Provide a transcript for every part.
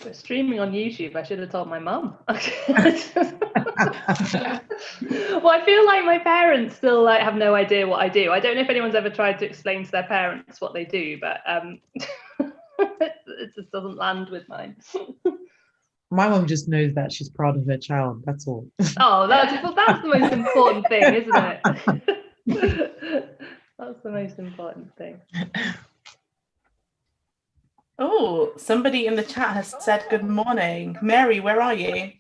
We're streaming on YouTube. I should have told my mum. Well, I feel like my parents still have no idea what I do. I don't know if anyone's ever tried to explain to their parents what they do, but it just doesn't land with mine. My mum just knows that she's proud of her child. That's all. Oh, that's the most important thing, isn't it? That's the most important thing. Oh, somebody in the chat has said good morning. Mary, where are you?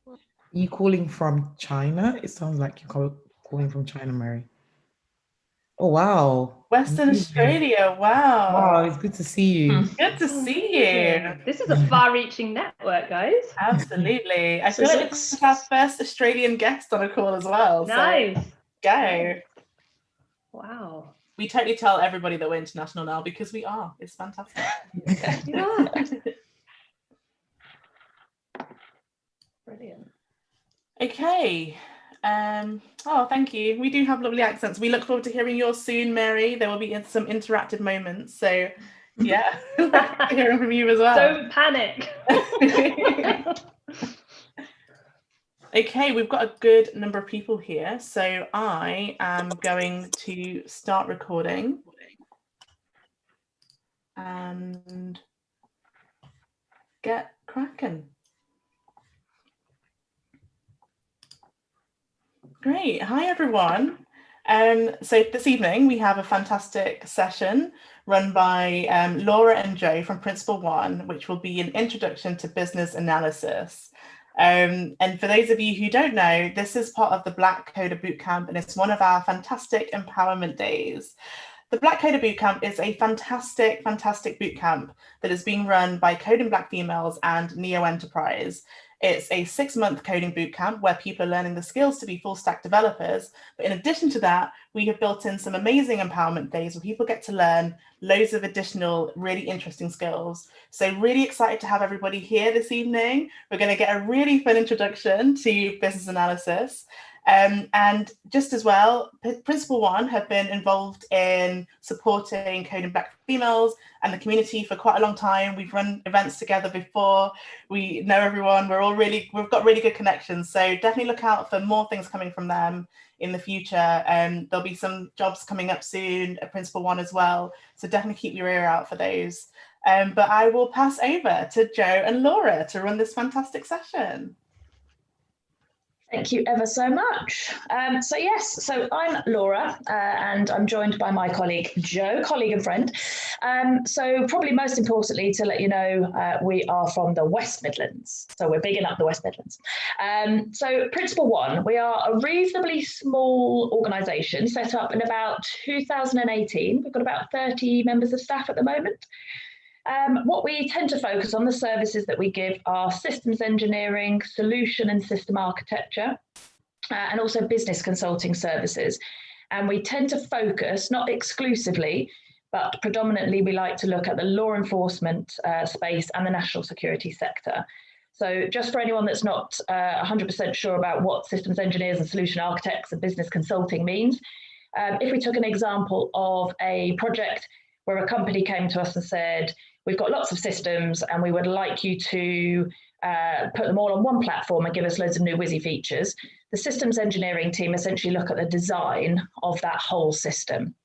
Are you calling from China? It sounds like you're calling from China, Mary. Oh, wow. Western Australia, wow. Wow, it's good to see you. Good to see you. This is a far-reaching network, guys. Absolutely. I feel like this is our first Australian guest on a call as well. Nice. So go. Wow. We totally tell everybody that we're international now because we are. It's fantastic. Yeah. Brilliant. Okay. Oh, thank you. We do have lovely accents. We look forward to hearing yours soon, Mary. There will be some interactive moments. So, yeah, hearing from you as well. Don't panic. Okay, we've got a good number of people here. So I am going to start recording. And get cracking. Great. Hi, everyone. So this evening, we have a fantastic session run by Laura and Joe from Principle One, which will be an introduction to business analysis. And for those of you who don't know, this is part of the Black Coder Bootcamp, and it's one of our fantastic empowerment days. The Black Coder Bootcamp is a fantastic, fantastic bootcamp that is being run by Coding Black Females and Neo Enterprise. It's a 6-month coding bootcamp where people are learning the skills to be full stack developers. But in addition to that, we have built in some amazing empowerment days where people get to learn loads of additional really interesting skills. So really excited to have everybody here this evening. We're going to get a really fun introduction to business analysis. And just as well, Principle One have been involved in supporting Coding Black Females and the community for quite a long time. We've run events together before. We know everyone. We've got really good connections. So definitely look out for more things coming from them in the future. There'll be some jobs coming up soon at Principle One as well. So definitely keep your ear out for those. But I will pass over to Joe and Laura to run this fantastic session. Thank you ever so much. So I'm Laura and I'm joined by my colleague Joe, colleague and friend. So probably most importantly to let you know, we are from the West Midlands. So we're bigging up the West Midlands. So Principle One, we are a reasonably small organisation set up in about 2018. We've got about 30 members of staff at the moment. What we tend to focus on, the services that we give are systems engineering, solution and system architecture, and also business consulting services. And we tend to focus, not exclusively, but predominantly we like to look at the law enforcement space and the national security sector. So just for anyone that's not 100% sure about what systems engineers and solution architects and business consulting means, if we took an example of a project where a company came to us and said, we've got lots of systems and we would like you to put them all on one platform and give us loads of new whizzy features. The systems engineering team essentially look at the design of that whole system.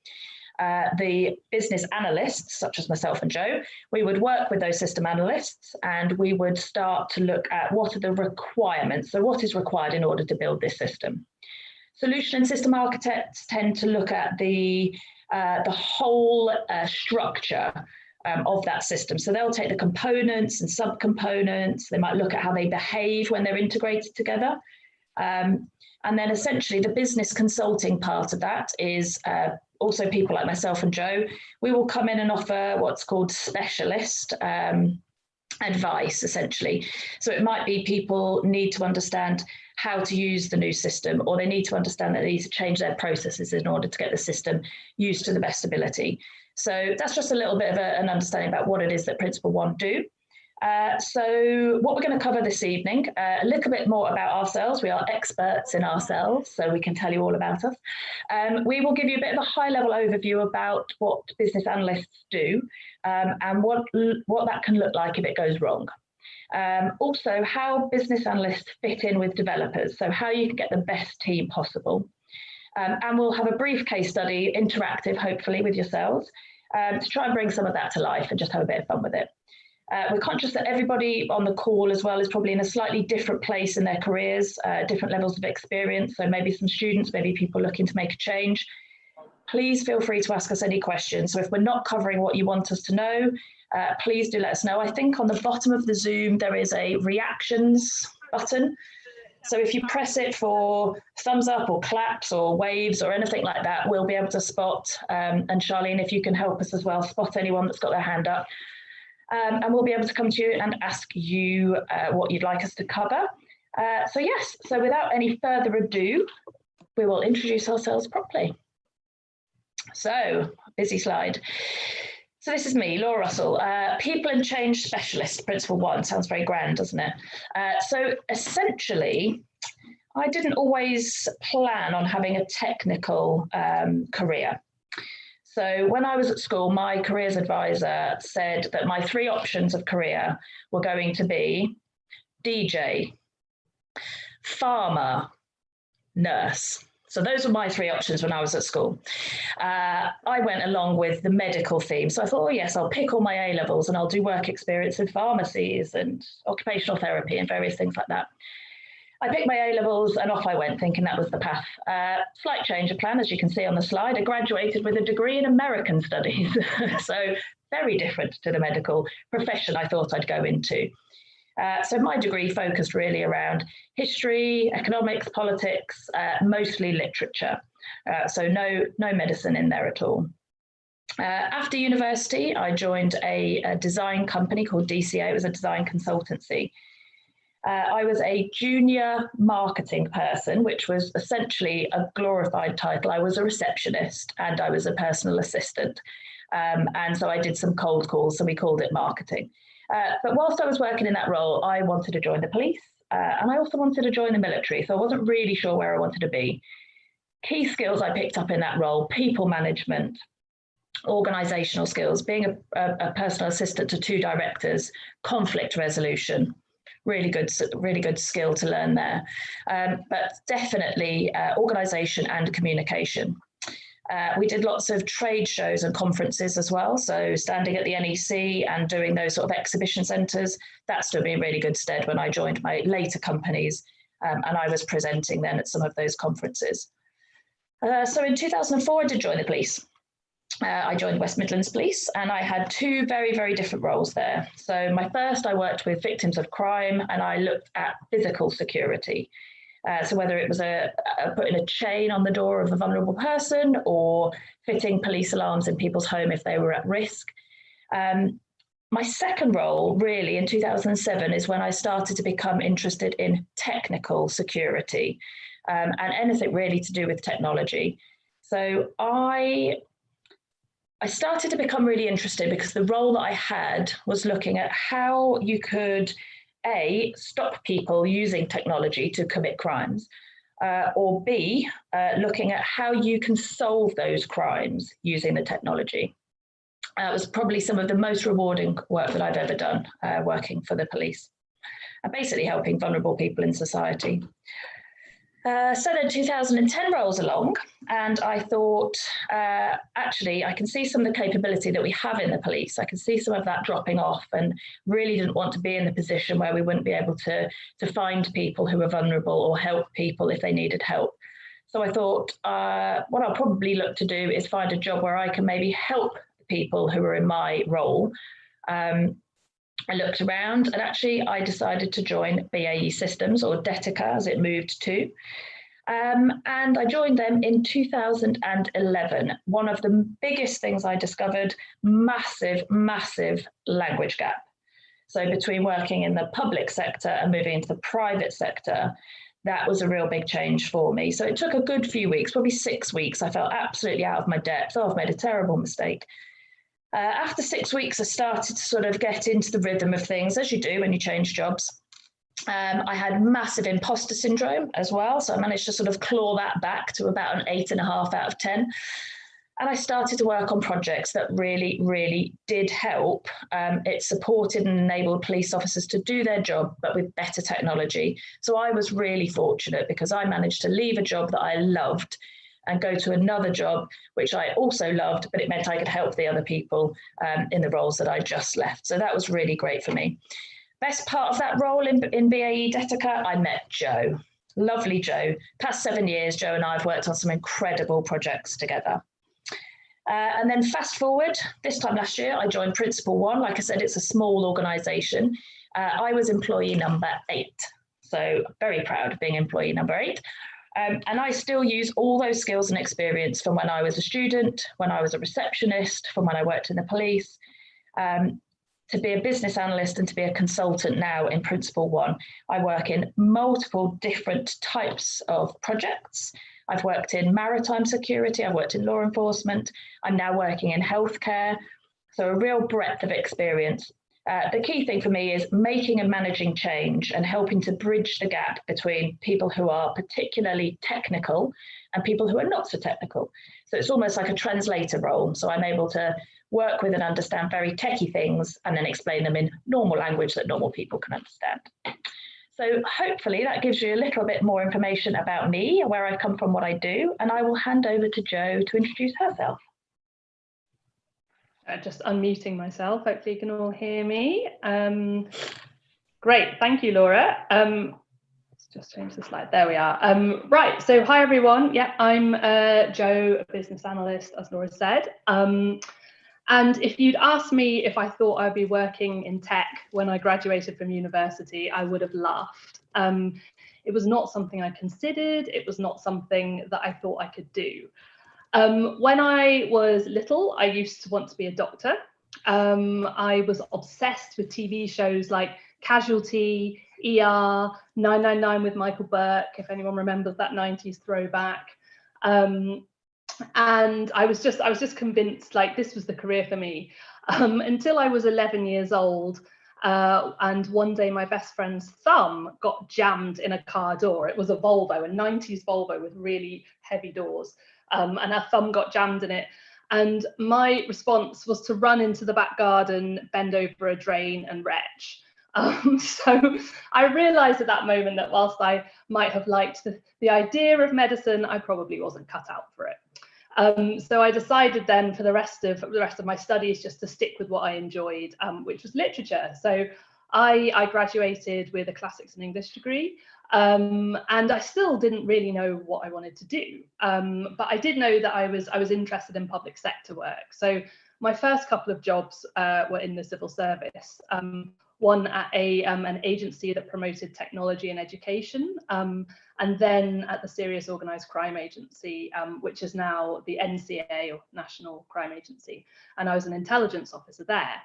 The business analysts, such as myself and Joe, we would work with those system analysts and we would start to look at what are the requirements. So what is required in order to build this system? Solution and system architects tend to look at the whole structure of that system. So they'll take the components and subcomponents. They might look at how they behave when they're integrated together. And then essentially the business consulting part of that is also people like myself and Joe. We will come in and offer what's called specialist advice, essentially. So it might be people need to understand how to use the new system, or they need to understand that they need to change their processes in order to get the system used to the best ability. So that's just a little bit of an understanding about what it is that Principle One do. So what we're going to cover this evening, a little bit more about ourselves. We are experts in ourselves, so we can tell you all about us. We will give you a bit of a high-level overview about what business analysts do and what that can look like if it goes wrong. Also, how business analysts fit in with developers, so how you can get the best team possible. And we'll have a brief case study, interactive, hopefully, with yourselves, to try and bring some of that to life and just have a bit of fun with it. We're conscious that everybody on the call as well is probably in a slightly different place in their careers, different levels of experience. So maybe some students, maybe people looking to make a change. Please feel free to ask us any questions. So if we're not covering what you want us to know, please do let us know. I think on the bottom of the Zoom, there is a reactions button. So if you press it for thumbs up or claps or waves or anything like that, we'll be able to spot. And Charlene, if you can help us as well, spot anyone that's got their hand up. And we'll be able to come to you and ask you what you'd like us to cover. So yes, so without any further ado, we will introduce ourselves properly. So, busy slide. So this is me, Laura Russell, People and Change Specialist, Principal 1. Sounds very grand, doesn't it? So essentially, I didn't always plan on having a technical career. So when I was at school, my careers advisor said that my 3 options of career were going to be DJ, farmer, nurse. So those were my 3 options when I was at school. I went along with the medical theme. So I thought, oh yes, I'll pick all my A-levels and I'll do work experience in pharmacies and occupational therapy and various things like that. I picked my A-levels and off I went, thinking that was the path. Slight change of plan, as you can see on the slide. I graduated with a degree in American studies. So very different to the medical profession I thought I'd go into. So my degree focused really around history, economics, politics, mostly literature. So no medicine in there at all. After university, I joined a design company called DCA. It was a design consultancy. I was a junior marketing person, which was essentially a glorified title. I was a receptionist and I was a personal assistant. And so I did some cold calls, so we called it marketing. But whilst I was working in that role, I wanted to join the police and I also wanted to join the military. So I wasn't really sure where I wanted to be. Key skills I picked up in that role: people management, organizational skills, being a personal assistant to 2 directors, conflict resolution. Really good skill to learn there. But definitely organization and communication. We did lots of trade shows and conferences as well. So standing at the NEC and doing those sort of exhibition centres, that stood me in really good stead when I joined my later companies. And I was presenting then at some of those conferences. So in 2004, I did join the police. I joined West Midlands Police and I had 2 very, very different roles there. So my first, I worked with victims of crime and I looked at physical security. So whether it was putting a chain on the door of a vulnerable person or fitting police alarms in people's home if they were at risk. My second role really in 2007 is when I started to become interested in technical security and anything really to do with technology. So I started to become really interested because the role that I had was looking at how you could stop people using technology to commit crimes, or B, looking at how you can solve those crimes using the technology. It was probably some of the most rewarding work that I've ever done, working for the police, and basically helping vulnerable people in society. So then 2010 rolls along and I thought, actually, I can see some of the capability that we have in the police. I can see some of that dropping off and really didn't want to be in the position where we wouldn't be able to find people who are vulnerable or help people if they needed help. So I thought, what I'll probably look to do is find a job where I can maybe help people who are in my role. I looked around and actually I decided to join BAE Systems, or Detica as it moved to. And I joined them in 2011. One of the biggest things I discovered, massive language gap. So between working in the public sector and moving into the private sector, that was a real big change for me. So it took a good few weeks, probably 6 weeks. I felt absolutely out of my depth. Oh, I've made a terrible mistake. After 6 weeks, I started to sort of get into the rhythm of things, as you do when you change jobs. I had massive imposter syndrome as well, so I managed to sort of claw that back to about an 8.5 out of 10. And I started to work on projects that really, really did help. It supported and enabled police officers to do their job, but with better technology. So I was really fortunate because I managed to leave a job that I loved and go to another job, which I also loved, but it meant I could help the other people in the roles that I just left. So that was really great for me. Best part of that role in BAE Detica, I met Joe. Lovely Joe. Past 7 years, Joe and I have worked on some incredible projects together. And then fast forward, this time last year, I joined Principal One. Like I said, it's a small organisation. I was employee number 8. So very proud of being employee number 8. And I still use all those skills and experience from when I was a student, when I was a receptionist, from when I worked in the police, to be a business analyst and to be a consultant now in Principal One. I work in multiple different types of projects. I've worked in maritime security, I've worked in law enforcement, I'm now working in healthcare, so a real breadth of experience. The key thing for me is making and managing change and helping to bridge the gap between people who are particularly technical and people who are not so technical. So it's almost like a translator role. So I'm able to work with and understand very techie things and then explain them in normal language that normal people can understand. So hopefully that gives you a little bit more information about me, where I come from, what I do, and I will hand over to Jo to introduce herself. Just unmuting myself, hopefully you can all hear me. Great, thank you, Laura. Let's just change the slide, there we are. Right, so hi everyone, yeah, I'm Jo, a business analyst, as Laura said. And if you'd asked me if I thought I'd be working in tech when I graduated from university, I would have laughed. It was not something I considered. It was not something that I thought I could do. When I was little, I used to want to be a doctor. I was obsessed with TV shows like Casualty, ER, 999 with Michael Burke, if anyone remembers that 90s throwback. And I was just convinced like this was the career for me until I was 11 years old. And one day my best friend's thumb got jammed in a car door. It was a Volvo, a 90s Volvo with really heavy doors. And her thumb got jammed in it. And my response was to run into the back garden, bend over a drain and retch. So I realized at that moment that whilst I might have liked the idea of medicine, I probably wasn't cut out for it. So I decided then for the rest of my studies just to stick with what I enjoyed, which was literature. So I graduated with a classics and English degree, and I still didn't really know what I wanted to do. But I did know that I was interested in public sector work. So my first couple of jobs were in the civil service. One at an agency that promoted technology and education, and then at the Serious Organised Crime Agency, which is now the NCA, or National Crime Agency, and I was an intelligence officer there.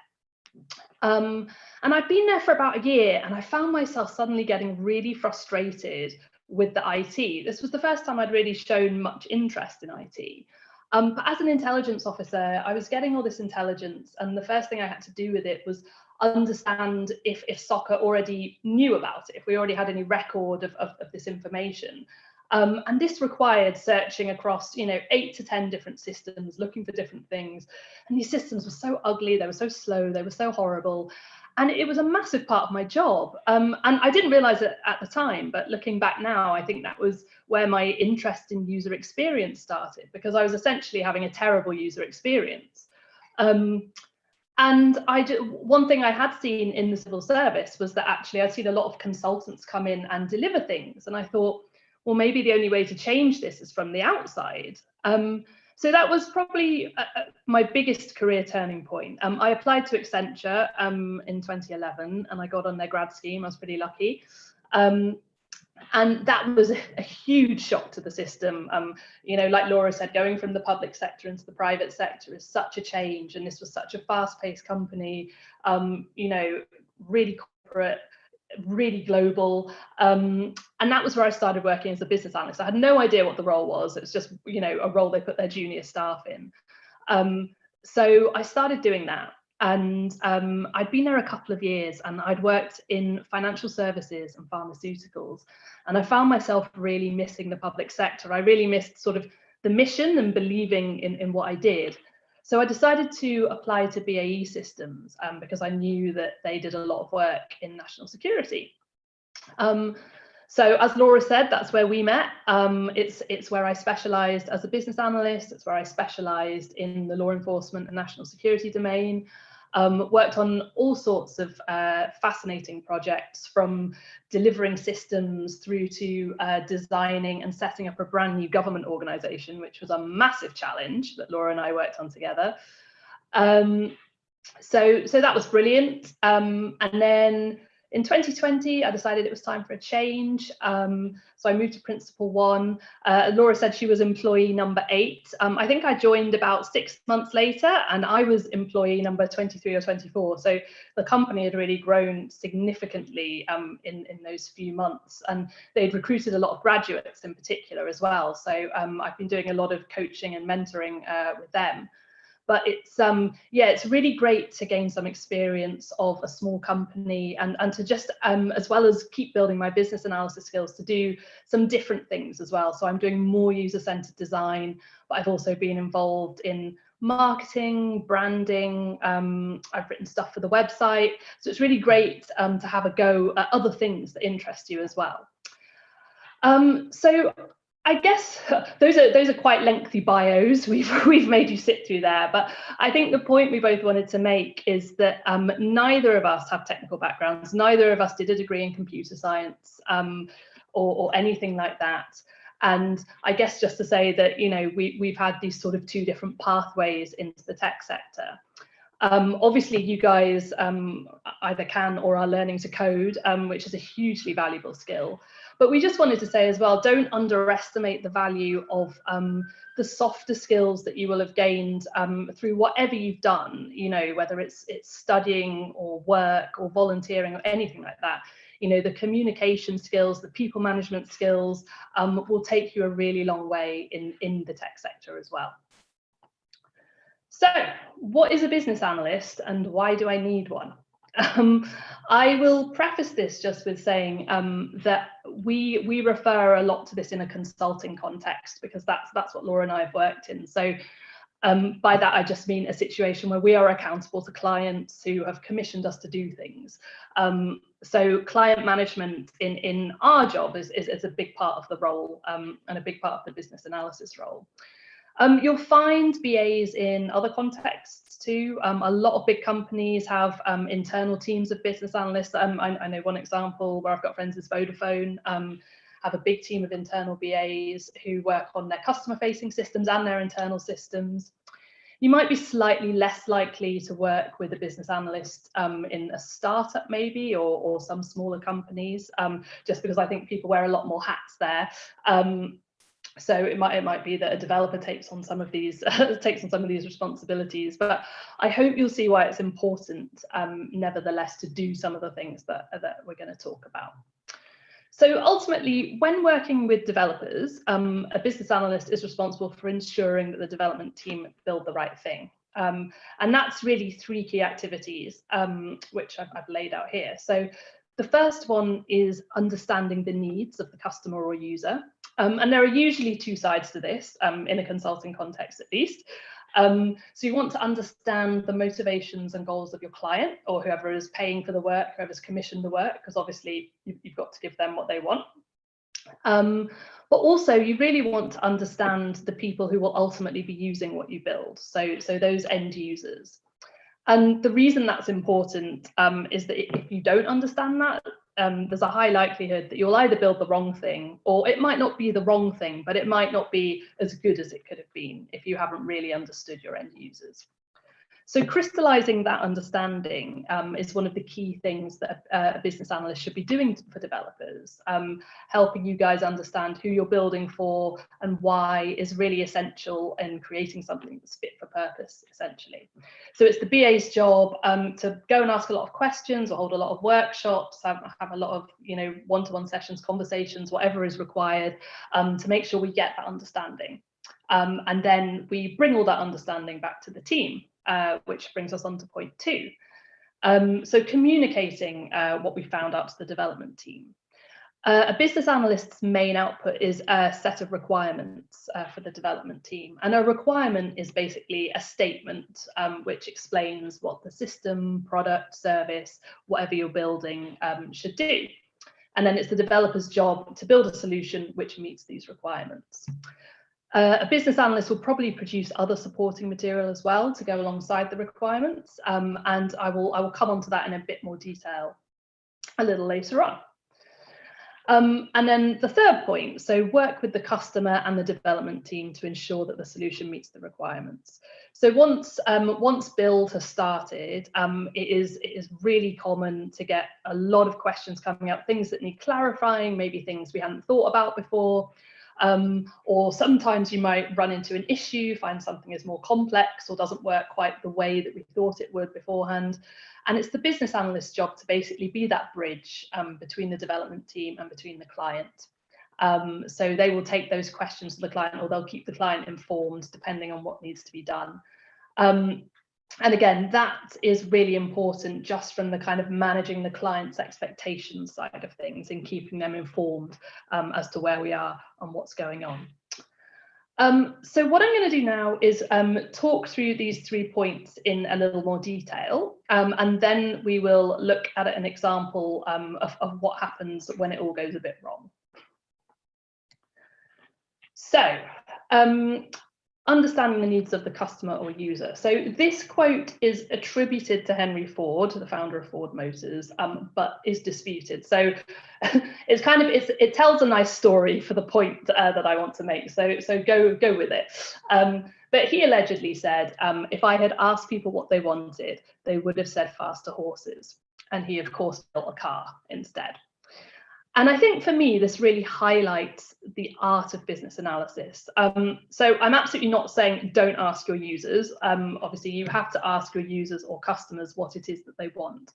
And I'd been there for about a year, and I found myself suddenly getting really frustrated with the IT. This was the first time I'd really shown much interest in IT. But as an intelligence officer, I was getting all this intelligence, and the first thing I had to do with it was understand if SOCA already knew about it, if we already had any record of this information. And this required searching across, 8 to 10 different systems, looking for different things. And these systems were so ugly, they were so slow, they were so horrible. And it was a massive part of my job. And I didn't realize it at the time, but looking back now, I think that was where my interest in user experience started, because I was essentially having a terrible user experience. And one thing I had seen in the civil service was that actually I'd seen a lot of consultants come in and deliver things. And I thought, well, maybe the only way to change this is from the outside. So that was probably my biggest career turning point. I applied to Accenture in 2011, and I got on their grad scheme. I was pretty lucky. And that was a huge shock to the system. Like Laura said, going from the public sector into the private sector is such a change. And this was such a fast-paced company, really corporate, really global. And that was where I started working as a business analyst. I had no idea what the role was. It was just, a role they put their junior staff in. So I started doing that, and I'd been there a couple of years, and I'd worked in financial services and pharmaceuticals, and I found myself really missing the public sector. I really missed sort of the mission and believing in what I did. So I decided to apply to BAE Systems because I knew that they did a lot of work in national security. So as Laura said, that's where we met. It's where I specialised as a business analyst. It's where I specialised in the law enforcement and national security domain. Worked on all sorts of fascinating projects, from delivering systems through to designing and setting up a brand new government organisation, which was a massive challenge that Laura and I worked on together. So that was brilliant. And then in 2020, I decided it was time for a change. So I moved to Principal One. Laura said she was employee number 8. I think I joined about 6 months later, and I was employee number 23 or 24. So the company had really grown significantly in those few months, and they'd recruited a lot of graduates in particular as well. So I've been doing a lot of coaching and mentoring with them. But it's it's really great to gain some experience of a small company, and to just as well as keep building my business analysis skills, to do some different things as well. So I'm doing more user-centered design, but I've also been involved in marketing, branding. I've written stuff for the website. So it's really great to have a go at other things that interest you as well. So I guess those are quite lengthy bios we've made you sit through there, but I think the point we both wanted to make is that neither of us have technical backgrounds. Neither of us did a degree in computer science or anything like that. And I guess just to say that, you know, we've had these sort of 2 different pathways into the tech sector. Obviously, you guys either can or are learning to code, which is a hugely valuable skill. But we just wanted to say as well, don't underestimate the value of the softer skills that you will have gained through whatever you've done, you know, whether it's studying or work or volunteering or anything like that. You know, the communication skills, the people management skills will take you a really long way in the tech sector as well. So what is a business analyst and why do I need one? I will preface this just with saying that we refer a lot to this in a consulting context, because that's what Laura and I have worked in. So by that, I just mean a situation where we are accountable to clients who have commissioned us to do things. So client management in our job is a big part of the role and a big part of the business analysis role. You'll find BAs in other contexts too. A lot of big companies have internal teams of business analysts. I know one example where I've got friends is Vodafone, have a big team of internal BAs who work on their customer-facing systems and their internal systems. You might be slightly less likely to work with a business analyst in a startup maybe, or some smaller companies, just because I think people wear a lot more hats there. So it might be that a developer takes on some of these responsibilities, but I hope you'll see why it's important, nevertheless, to do some of the things that we're going to talk about. So ultimately, when working with developers, a business analyst is responsible for ensuring that the development team build the right thing. And that's really 3 key activities, which I've laid out here. So the first one is understanding the needs of the customer or user. And there are usually 2 sides to this, in a consulting context at least. So you want to understand the motivations and goals of your client, or whoever is paying for the work, whoever's commissioned the work, because obviously you've got to give them what they want. But also you really want to understand the people who will ultimately be using what you build, so those end users. And the reason that's important is that if you don't understand that, there's a high likelihood that you'll either build the wrong thing, or it might not be the wrong thing, but it might not be as good as it could have been if you haven't really understood your end users. So crystallizing that understanding is one of the key things that a business analyst should be doing for developers. Helping you guys understand who you're building for and why is really essential in creating something that's fit for purpose, essentially. So it's the BA's job to go and ask a lot of questions, or hold a lot of workshops, have a lot of, you know, one-to-one sessions, conversations, whatever is required, to make sure we get that understanding. And then we bring all that understanding back to the team. which brings us on to point 2. So communicating what we found out to the development team. A business analyst's main output is a set of requirements for the development team. And a requirement is basically a statement which explains what the system, product, service, whatever you're building should do. And then it's the developer's job to build a solution which meets these requirements. A business analyst will probably produce other supporting material as well to go alongside the requirements. And I will come on to that in a bit more detail a little later on. And then the third point, so work with the customer and the development team to ensure that the solution meets the requirements. So once build has started, it is really common to get a lot of questions coming up, things that need clarifying, maybe things we hadn't thought about before. Or sometimes you might run into an issue, find something is more complex or doesn't work quite the way that we thought it would beforehand. And it's the business analyst's job to basically be that bridge between the development team and between the client. So they will take those questions to the client, or they'll keep the client informed depending on what needs to be done. And again, that is really important just from the kind of managing the client's expectations side of things and keeping them informed as to where we are and what's going on. So what I'm going to do now is talk through these 3 points in a little more detail, and then we will look at an example of what happens when it all goes a bit wrong. So, understanding the needs of the customer or user. So this quote is attributed to Henry Ford, the founder of Ford Motors, but is disputed. So it tells a nice story for the point that I want to make. So go with it. But he allegedly said, if I had asked people what they wanted, they would have said faster horses. And he, of course, built a car instead. And I think for me, this really highlights the art of business analysis. So I'm absolutely not saying don't ask your users. Obviously, you have to ask your users or customers what it is that they want.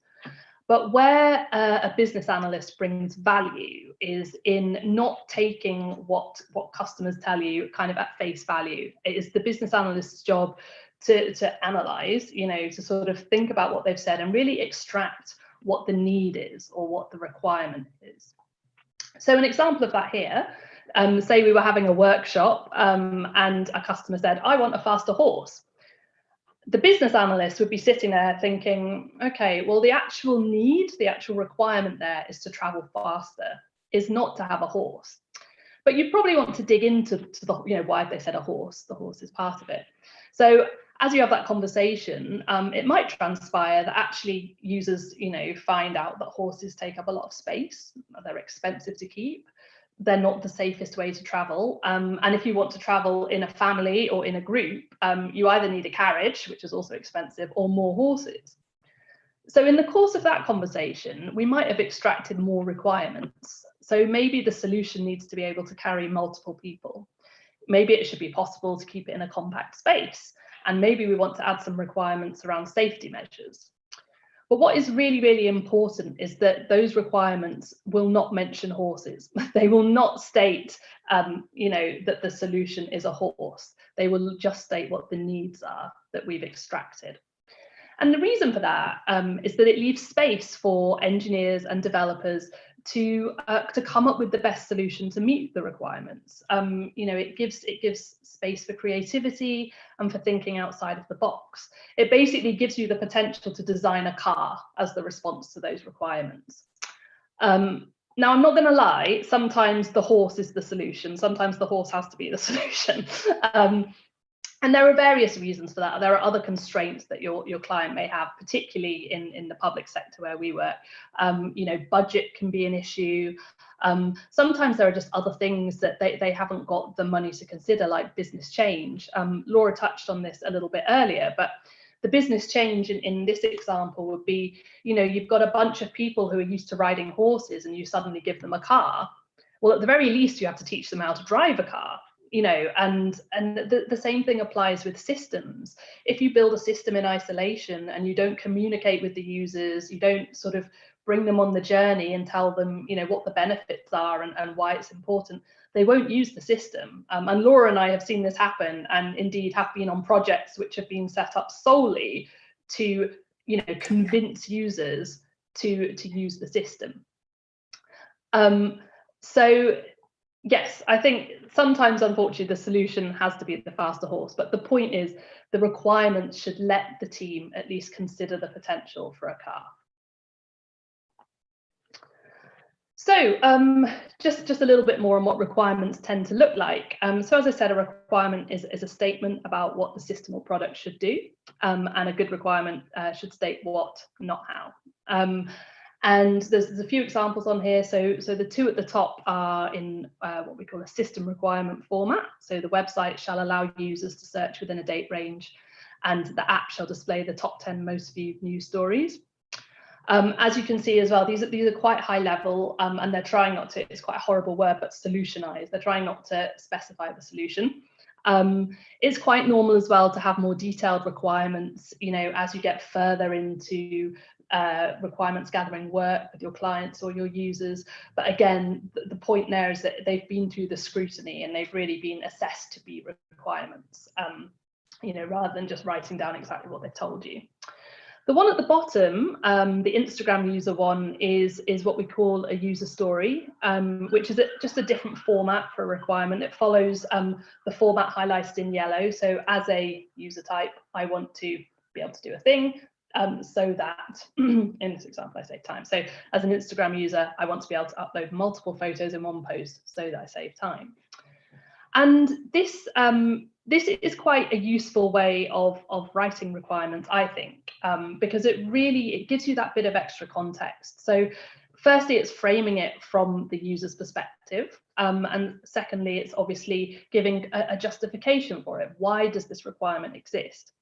But where a business analyst brings value is in not taking what customers tell you kind of at face value. It is the business analyst's job to analyze, to sort of think about what they've said and really extract what the need is or what the requirement is. So an example of that here, say we were having a workshop and a customer said, I want a faster horse. The business analyst would be sitting there thinking, okay, well, the actual need, the actual requirement there is to travel faster, is not to have a horse. But you probably want to dig into the, why they said a horse. The horse is part of it. So as you have that conversation, it might transpire that actually users, find out that horses take up a lot of space. They're expensive to keep. They're not the safest way to travel. And if you want to travel in a family or in a group, you either need a carriage, which is also expensive, or more horses. So in the course of that conversation, we might have extracted more requirements. So maybe the solution needs to be able to carry multiple people. Maybe it should be possible to keep it in a compact space. And maybe we want to add some requirements around safety measures. But what is really, really important is that those requirements will not mention horses. They will not state, that the solution is a horse. They will just state what the needs are that we've extracted. And the reason for that is that it leaves space for engineers and developers to come up with the best solution to meet the requirements. It gives space for creativity and for thinking outside of the box. It basically gives you the potential to design a car as the response to those requirements. Now, I'm not going to lie, sometimes the horse is the solution. Sometimes the horse has to be the solution. And there are various reasons for that. There are other constraints that your client may have, particularly in the public sector where we work. Budget can be an issue. Sometimes there are just other things that they haven't got the money to consider, like business change. Laura touched on this a little bit earlier, but the business change in this example would be, you've got a bunch of people who are used to riding horses and you suddenly give them a car. Well, at the very least, you have to teach them how to drive a car. And the same thing applies with systems. If you build a system in isolation and you don't communicate with the users, you don't sort of bring them on the journey and tell them, what the benefits are and why it's important, they won't use the system. And Laura and I have seen this happen, and indeed have been on projects which have been set up solely to, you know, convince users to use the system. So yes, I think sometimes, unfortunately, the solution has to be the faster horse, but the point is the requirements should let the team at least consider the potential for a car. So just a little bit more on what requirements tend to look like. So as I said, a requirement is a statement about what the system or product should do, and a good requirement should state what, not how. And there's a few examples on here. So the two at the top are in what we call a system requirement format. So the website shall allow users to search within a date range, and the app shall display the top 10 most viewed news stories. As you can see as well, these are quite high level, and they're trying not to, it's quite a horrible word, but solutionize. They're trying not to specify the solution. It's quite normal as well to have more detailed requirements, you know, as you get further into requirements gathering work with your clients or your users. But again, the point there is that they've been through the scrutiny and they've really been assessed to be requirements, you know, rather than just writing down exactly what they've told you. The one at the bottom, the Instagram user one, is what we call a user story, which is just a different format for a requirement. It follows the format highlighted in yellow. So as a user type, I want to be able to do a thing so that, in this example, I save time. So as an Instagram user, I want to be able to upload multiple photos in one post so that I save time. And this is quite a useful way of writing requirements, I think, because it gives you that bit of extra context. So firstly, it's framing it from the user's perspective. And secondly, it's obviously giving a justification for it. Why does this requirement exist?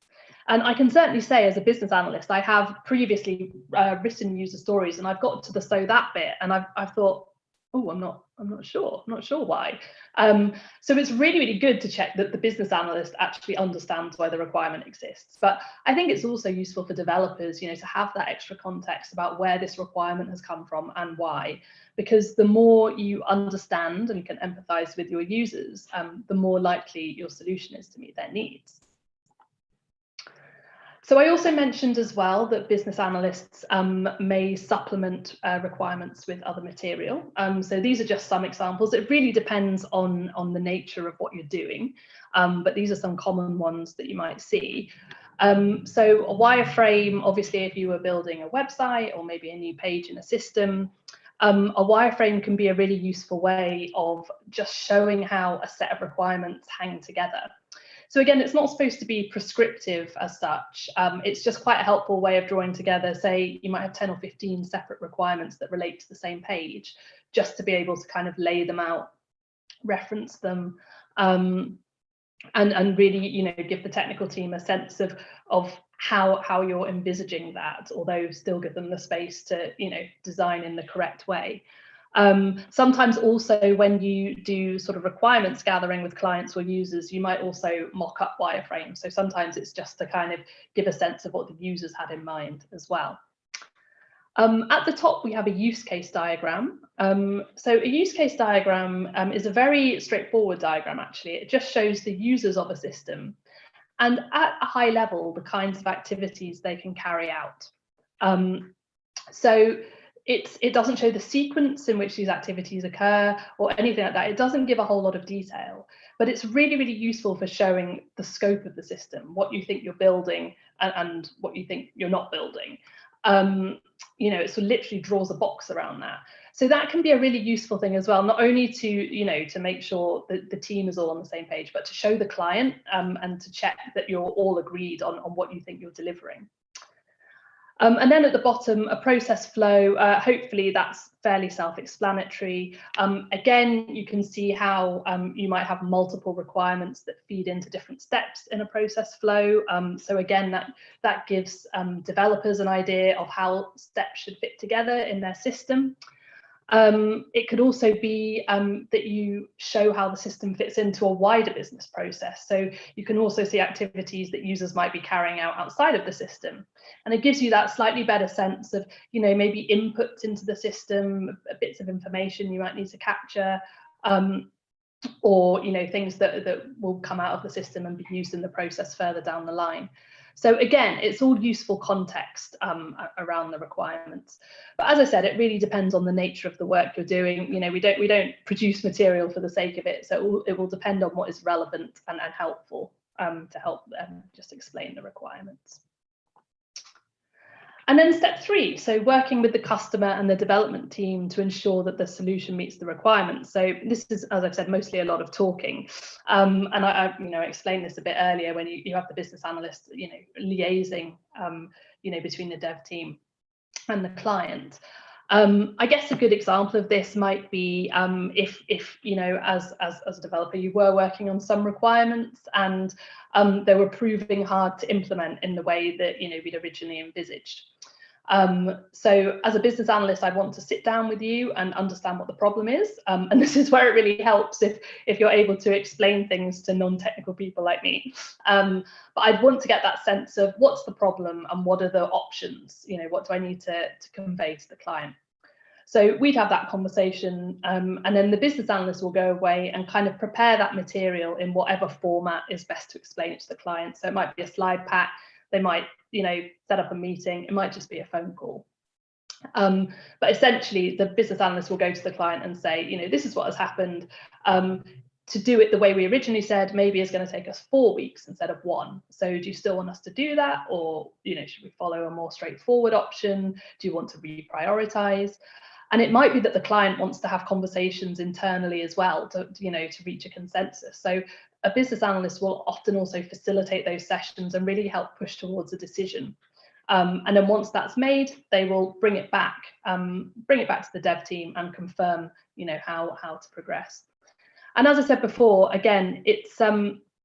And I can certainly say, as a business analyst, I have previously written user stories, and I've got to the so that bit, and I've thought, oh, I'm not sure why. So it's really, really good to check that the business analyst actually understands why the requirement exists. But I think it's also useful for developers, you know, to have that extra context about where this requirement has come from and why, because the more you understand and can empathize with your users, the more likely your solution is to meet their needs. So I also mentioned as well that business analysts may supplement requirements with other material. So these are just some examples. It really depends on the nature of what you're doing, but these are some common ones that you might see. So a wireframe, obviously, if you were building a website or maybe a new page in a system, a wireframe can be a really useful way of just showing how a set of requirements hang together. So again, it's not supposed to be prescriptive as such. It's just quite a helpful way of drawing together, say you might have 10 or 15 separate requirements that relate to the same page, just to be able to kind of lay them out, reference them, and really, you know, give the technical team a sense of how you're envisaging that, although still give them the space to, you know, design in the correct way. Sometimes also when you do sort of requirements gathering with clients or users, you might also mock up wireframes. So sometimes it's just to kind of give a sense of what the users had in mind as well. At the top, we have a use case diagram. So a use case diagram is a very straightforward diagram, actually. It just shows the users of a system and at a high level, the kinds of activities they can carry out. So it doesn't show the sequence in which these activities occur or anything like that. It doesn't give a whole lot of detail, but it's really, really useful for showing the scope of the system, what you think you're building and what you think you're not building. You know, it sort of literally draws a box around that. So that can be a really useful thing as well, not only to, you know, to make sure that the team is all on the same page, but to show the client and to check that you're all agreed on what you think you're delivering. And then at the bottom, a process flow. Hopefully that's fairly self-explanatory. Again, you can see how you might have multiple requirements that feed into different steps in a process flow. So again, that gives developers an idea of how steps should fit together in their system. It could also be that you show how the system fits into a wider business process. So you can also see activities that users might be carrying out outside of the system. And it gives you that slightly better sense of, you know, maybe inputs into the system, bits of information you might need to capture, or things that will come out of the system and be used in the process further down the line. So again, it's all useful context around the requirements. But as I said, it really depends on the nature of the work you're doing. We don't produce material for the sake of it. So it will depend on what is relevant and helpful to help just explain the requirements. And then step 3, so working with the customer and the development team to ensure that the solution meets the requirements. So this is, as I've said, mostly a lot of talking. And I explained this a bit earlier when you have the business analyst, liaising, between the dev team and the client. I guess a good example of this might be if as a developer, you were working on some requirements and they were proving hard to implement in the way that we'd originally envisaged. So as a business analyst, I'd want to sit down with you and understand what the problem is. And this is where it really helps if you're able to explain things to non-technical people like me. But I'd want to get that sense of what's the problem and what are the options? What do I need to convey to the client? So we'd have that conversation, and then the business analyst will go away and kind of prepare that material in whatever format is best to explain it to the client. So it might be a slide pack, they might, set up a meeting, it might just be a phone call. But essentially, the business analyst will go to the client and say, this is what has happened. To do it the way we originally said, maybe it's going to take us 4 weeks instead of 1. So do you still want us to do that? Or, should we follow a more straightforward option? Do you want to reprioritize? And it might be that the client wants to have conversations internally as well to reach a consensus. So a business analyst will often also facilitate those sessions and really help push towards a decision. And then once that's made, they will bring it back to the dev team and confirm, how to progress. And as I said before, again, it's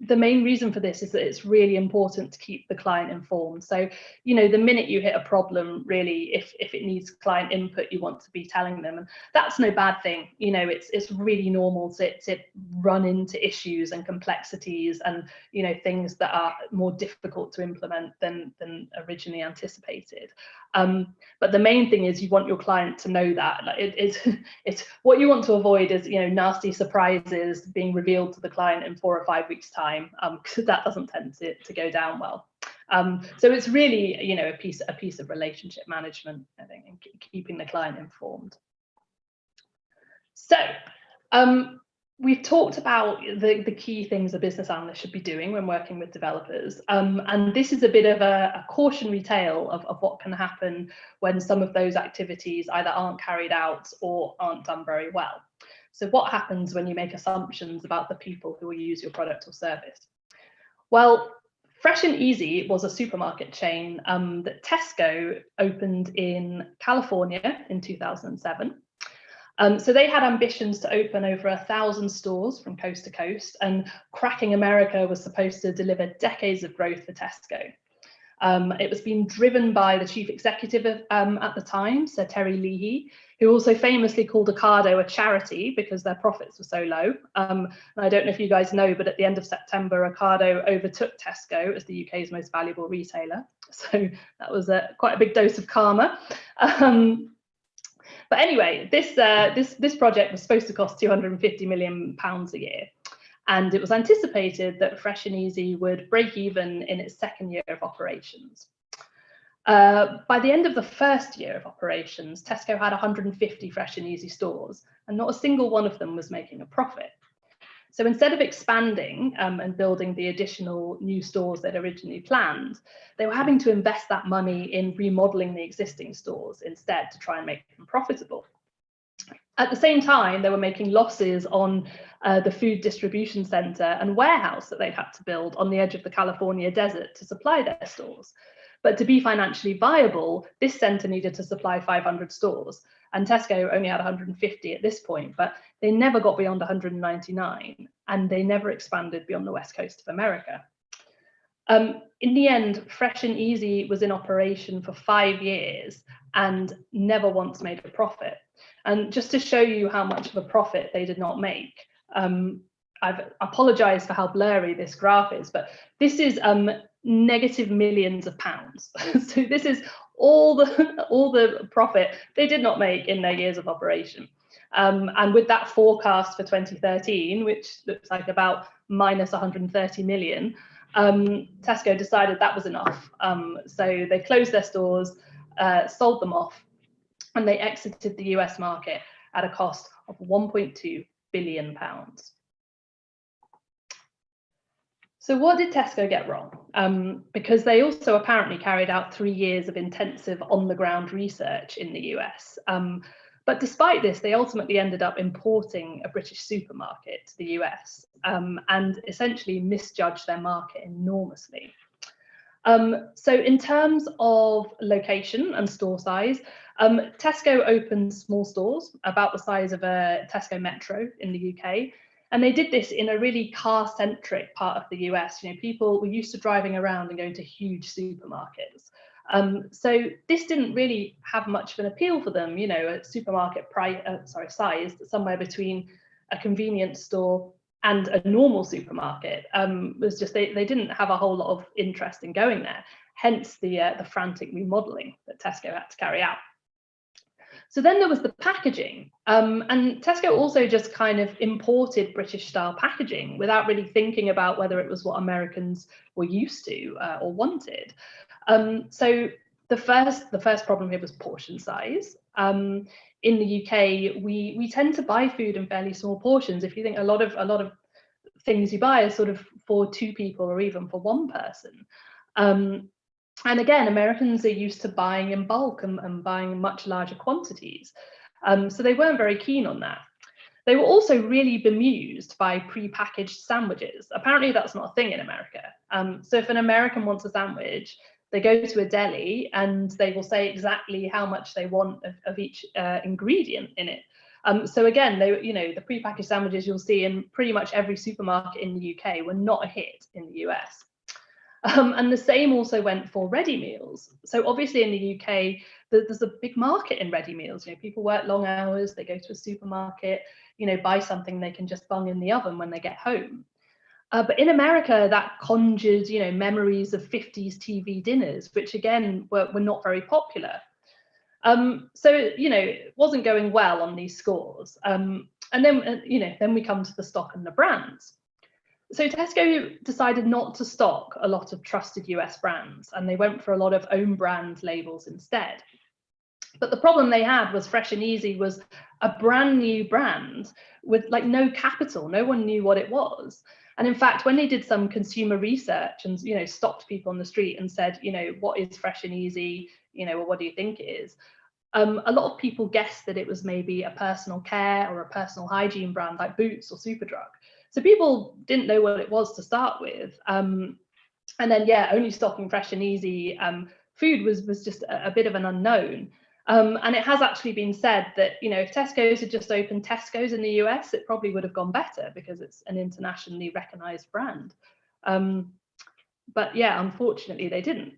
the main reason for this is that it's really important to keep the client informed. So, the minute you hit a problem, really, if it needs client input, you want to be telling them. And that's no bad thing. It's really normal to run into issues and complexities and, things that are more difficult to implement than originally anticipated. But the main thing is you want your client to know that. It's what you want to avoid is, nasty surprises being revealed to the client in 4 or 5 weeks' time. Because that doesn't tend to go down well. So it's really, a piece of relationship management, I think, and keeping the client informed. So we've talked about the key things a business analyst should be doing when working with developers. And this is a bit of a cautionary tale of what can happen when some of those activities either aren't carried out or aren't done very well. So what happens when you make assumptions about the people who will use your product or service? Well, Fresh and Easy was a supermarket chain that Tesco opened in California in 2007. So they had ambitions to open over 1,000 stores from coast to coast, and cracking America was supposed to deliver decades of growth for Tesco. It was being driven by the chief executive at the time, Sir Terry Leahy, who also famously called Ocado a charity because their profits were so low. And I don't know if you guys know, but at the end of September, Ocado overtook Tesco as the UK's most valuable retailer. So that was quite a big dose of karma. But anyway, this project was supposed to cost £250 million a year. And it was anticipated that Fresh and Easy would break even in its second year of operations. By the end of the first year of operations, Tesco had 150 Fresh and Easy stores, and not a single one of them was making a profit. So instead of expanding and building the additional new stores they'd originally planned, they were having to invest that money in remodeling the existing stores instead to try and make them profitable. At the same time, they were making losses on the food distribution centre and warehouse that they'd had to build on the edge of the California desert to supply their stores. But to be financially viable, this centre needed to supply 500 stores, and Tesco only had 150 at this point, but they never got beyond 199, and they never expanded beyond the west coast of America. In the end, Fresh and Easy was in operation for 5 years and never once made a profit. And just to show you how much of a profit they did not make, I've apologized for how blurry this graph is, but this is negative millions of pounds. So this is all the profit they did not make in their years of operation. And with that forecast for 2013, which looks like about minus 130 million, Tesco decided that was enough. So they closed their stores, sold them off, and they exited the US market at a cost of £1.2 billion. So what did Tesco get wrong? Because they also apparently carried out 3 years of intensive on-the-ground research in the US. But despite this, they ultimately ended up importing a British supermarket to the US and essentially misjudged their market enormously. So in terms of location and store size, Tesco opened small stores about the size of a Tesco Metro in the UK. And they did this in a really car-centric part of the US. You know, people were used to driving around and going to huge supermarkets. So this didn't really have much of an appeal for them. You know, a supermarket size somewhere between a convenience store and a normal supermarket was just they didn't have a whole lot of interest in going there. Hence the frantic remodeling that Tesco had to carry out. So then there was the packaging, and Tesco also just kind of imported British style packaging without really thinking about whether it was what Americans were used to or wanted. So the first problem here was portion size. In the UK, we tend to buy food in fairly small portions. If you think a lot of things you buy are sort of for 2 people or even for 1 person. And again, Americans are used to buying in bulk and buying much larger quantities. So they weren't very keen on that. They were also really bemused by pre-packaged sandwiches. Apparently that's not a thing in America. So if an American wants a sandwich, they go to a deli and they will say exactly how much they want of each ingredient in it. So again, the pre-packaged sandwiches you'll see in pretty much every supermarket in the UK were not a hit in the US. And the same also went for ready meals. So obviously in the UK, there's a big market in ready meals. You know, people work long hours, they go to a supermarket, you know, buy something they can just bung in the oven when they get home. But in America, that conjured, you know, memories of 50s TV dinners, which again were not very popular. So, you know, it wasn't going well on these scores. And then, then we come to the stock and the brands. So Tesco decided not to stock a lot of trusted US brands, and they went for a lot of own brand labels instead. But the problem they had was Fresh and Easy was a brand new brand with like no capital. No one knew what it was. And in fact, when they did some consumer research and, you know, stopped people on the street and said, you know, what is Fresh and Easy? You know, well, what do you think it is? A lot of people guessed that it was maybe a personal care or a personal hygiene brand like Boots or Superdrug. So people didn't know what it was to start with. And then, yeah, only stocking Fresh and Easy food was just a bit of an unknown. And it has actually been said that, you know, if Tesco's had just opened Tesco's in the US, it probably would have gone better because it's an internationally recognized brand. But yeah, unfortunately, they didn't.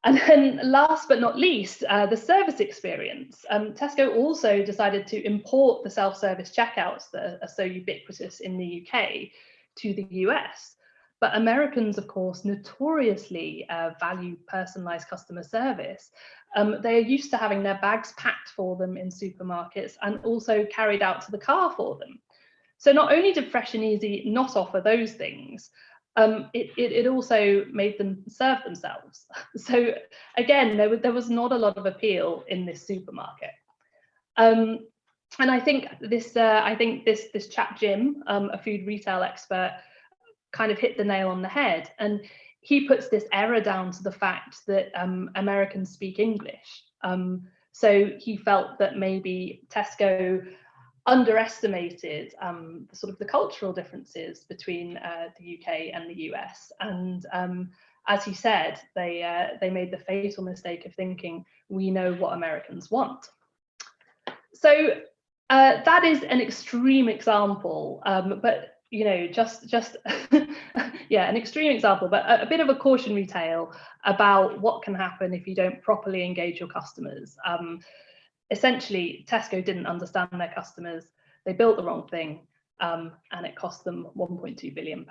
And then last but not least, the service experience. Tesco also decided to import the self-service checkouts that are so ubiquitous in the UK to the US. But Americans, of course, notoriously value personalized customer service. They are used to having their bags packed for them in supermarkets and also carried out to the car for them. So not only did Fresh and Easy not offer those things, it also made them serve themselves. So again, there was not a lot of appeal in this supermarket. And I think this chap Jim, a food retail expert, kind of hit the nail on the head. And he puts this error down to the fact that Americans speak English. So he felt that maybe Tesco underestimated sort of the cultural differences between the UK and the US. And as he said, they made the fatal mistake of thinking, we know what Americans want. So that is an extreme example, but you know, just yeah, an extreme example, but a bit of a cautionary tale about what can happen if you don't properly engage your customers. Essentially, Tesco didn't understand their customers. They built the wrong thing, and it cost them £1.2 billion.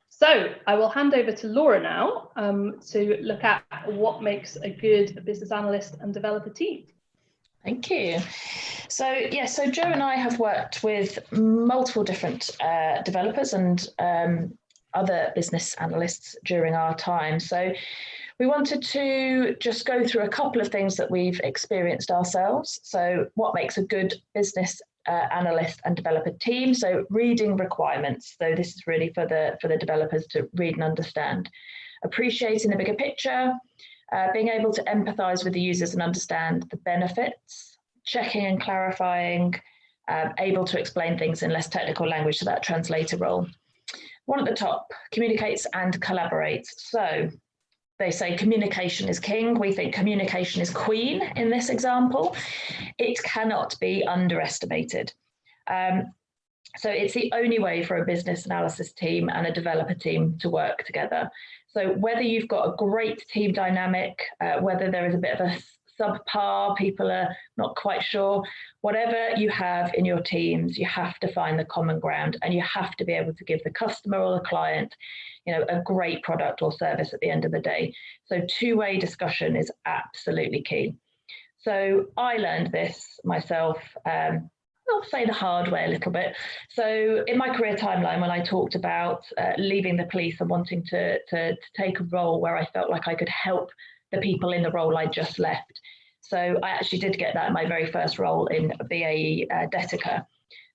So I will hand over to Laura now to look at what makes a good business analyst and developer team. Thank you. So yeah, so Joe and I have worked with multiple different developers and other business analysts during our time. So we wanted to just go through a couple of things that we've experienced ourselves. So what makes a good business analyst and developer team? So reading requirements. So this is really for the developers to read and understand. Appreciating the bigger picture, being able to empathize with the users and understand the benefits, checking and clarifying, able to explain things in less technical language, so that translator role. One at the top, communicates and collaborates. So they say communication is king. We think communication is queen in this example. It cannot be underestimated. So it's the only way for a business analysis team and a developer team to work together. So whether you've got a great team dynamic, whether there is a bit of a subpar, people are not quite sure, whatever you have in your teams, you have to find the common ground, and you have to be able to give the customer or the client, you know, a great product or service at the end of the day. So two-way discussion is absolutely key. So I learned this myself, I'll say the hard way a little bit. So in my career timeline, when I talked about leaving the police and wanting to take a role where I felt like I could help the people in the role I just left. So I actually did get that in my very first role in BAE Detica.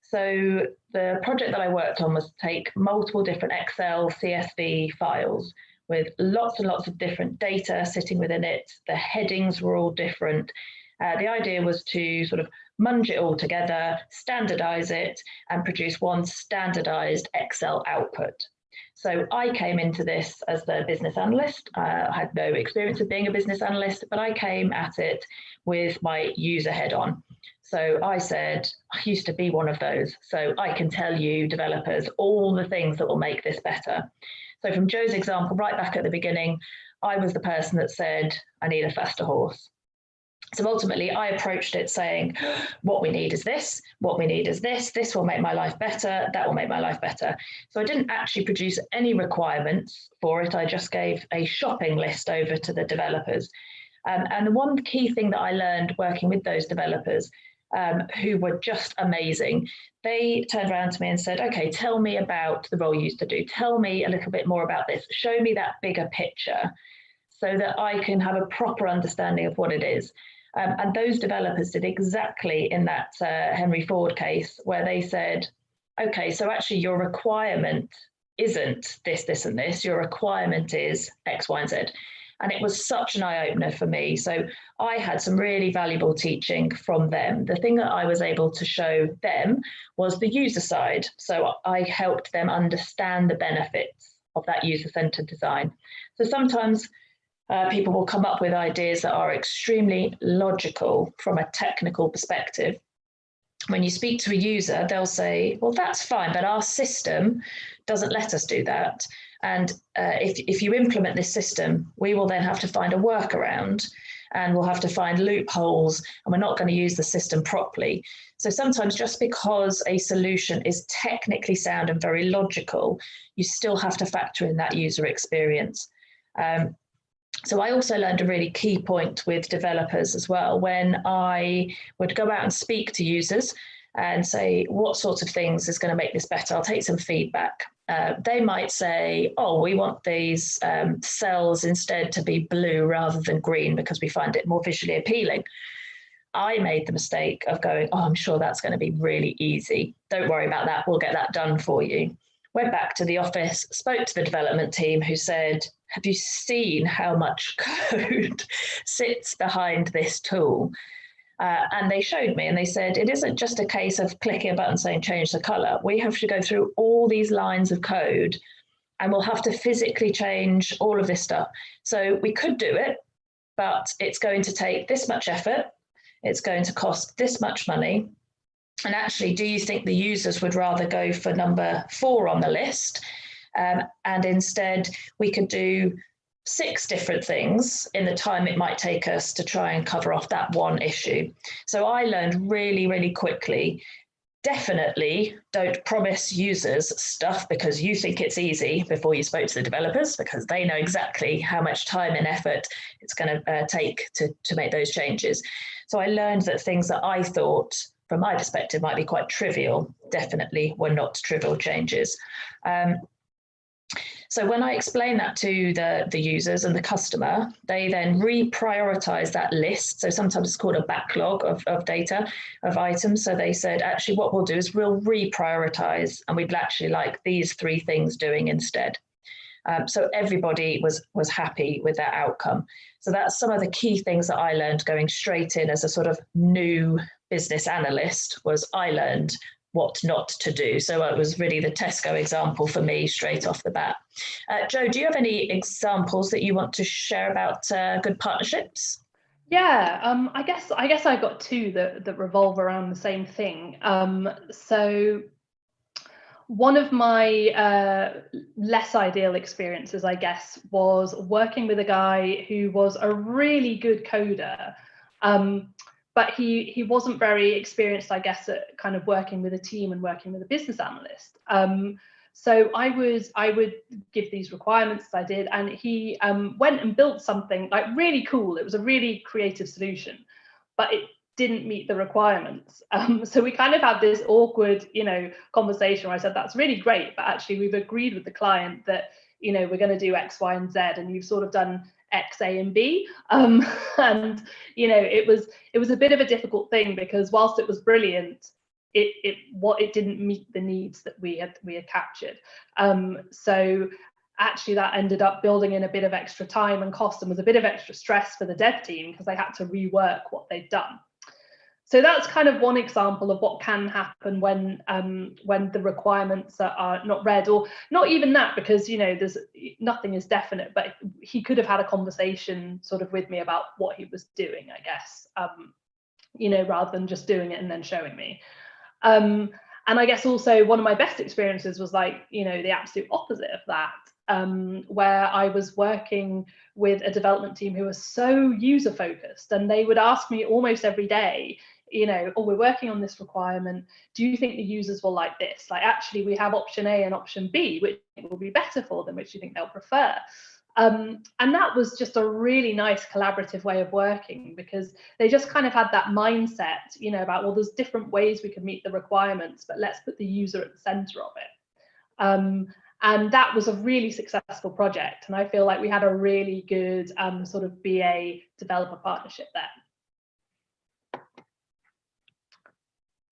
So the project that I worked on was to take multiple different Excel CSV files with lots and lots of different data sitting within it. The headings were all different. The idea was to sort of munge it all together, standardize it, and produce one standardized Excel output. So I came into this as the business analyst. I had no experience of being a business analyst, but I came at it with my user head on. So I said, I used to be one of those. So I can tell you, developers, all the things that will make this better. So from Joe's example, right back at the beginning, I was the person that said, I need a faster horse. So ultimately, I approached it saying, what we need is this, what we need is this will make my life better, that will make my life better. So I didn't actually produce any requirements for it. I just gave a shopping list over to the developers. And the one key thing that I learned working with those developers who were just amazing, they turned around to me and said, okay, tell me about the role you used to do. Tell me a little bit more about this. Show me that bigger picture so that I can have a proper understanding of what it is. And those developers did exactly in that Henry Ford case where they said, okay, so actually your requirement isn't this, this, and this. Your requirement is X, Y, and Z. And it was such an eye-opener for me. So I had some really valuable teaching from them. The thing that I was able to show them was the user side. So I helped them understand the benefits of that user-centered design. So sometimes people will come up with ideas that are extremely logical from a technical perspective. When you speak to a user, they'll say, well, that's fine, but our system doesn't let us do that. And if you implement this system, we will then have to find a workaround and we'll have to find loopholes and we're not going to use the system properly. So sometimes just because a solution is technically sound and very logical, you still have to factor in that user experience. So I also learned a really key point with developers as well. When I would go out and speak to users and say, what sorts of things is going to make this better? I'll take some feedback. They might say, oh, we want these cells instead to be blue rather than green because we find it more visually appealing. I made the mistake of going, oh, I'm sure that's going to be really easy. Don't worry about that. We'll get that done for you. Went back to the office, spoke to the development team who said, have you seen how much code sits behind this tool? And they showed me and they said, it isn't just a case of clicking a button saying change the color. We have to go through all these lines of code and we'll have to physically change all of this stuff. So we could do it, but it's going to take this much effort. It's going to cost this much money. And actually, do you think the users would rather go for number 4 on the list? And instead, we could do 6 different things in the time it might take us to try and cover off that one issue. So I learned really, really quickly, Definitely don't promise users stuff because you think it's easy before you spoke to the developers, because they know exactly how much time and effort it's going to take to make those changes. So I learned that things that I thought, from my perspective, might be quite trivial, definitely were not trivial changes. So when I explain that to the users and the customer, they then reprioritize that list. So sometimes it's called a backlog of data, of items. So they said, actually, what we'll do is we'll reprioritize, and we'd actually like these 3 things doing instead. So everybody was happy with that outcome. So that's some of the key things that I learned going straight in as a sort of new business analyst. Was I learned what not to do. So it was really the Tesco example for me straight off the bat. Jo, do you have any examples that you want to share about good partnerships? Yeah, I guess I got 2 that revolve around the same thing. So one of my less ideal experiences, I guess, was working with a guy who was a really good coder, but he wasn't very experienced, I guess, at kind of working with a team and working with a business analyst. So I would give these requirements, as I did, and he went and built something like really cool. It was a really creative solution, but it didn't meet the requirements. So we kind of had this awkward, conversation where I said, that's really great, but actually we've agreed with the client that, we're going to do X, Y, and Z, and you've sort of done X, A, and B. And, it was a bit of a difficult thing, because whilst it was brilliant, it didn't meet the needs that we had captured. So actually that ended up building in a bit of extra time and cost, and was a bit of extra stress for the dev team, because they had to rework what they'd done. So that's kind of one example of what can happen when the requirements are not read, or not even that, because there's nothing is definite, but he could have had a conversation sort of with me about what he was doing, I guess, rather than just doing it and then showing me. And I guess also one of my best experiences was the absolute opposite of that, where I was working with a development team who was so user focused, and they would ask me almost every day, oh, we're working on this requirement. Do you think the users will like this? Like, actually, we have option A and option B, which will be better for them, which do you think they'll prefer? And that was just a really nice collaborative way of working, because they just kind of had that mindset, about, well, there's different ways we can meet the requirements, but let's put the user at the center of it. And that was a really successful project. And I feel like we had a really good sort of BA developer partnership there.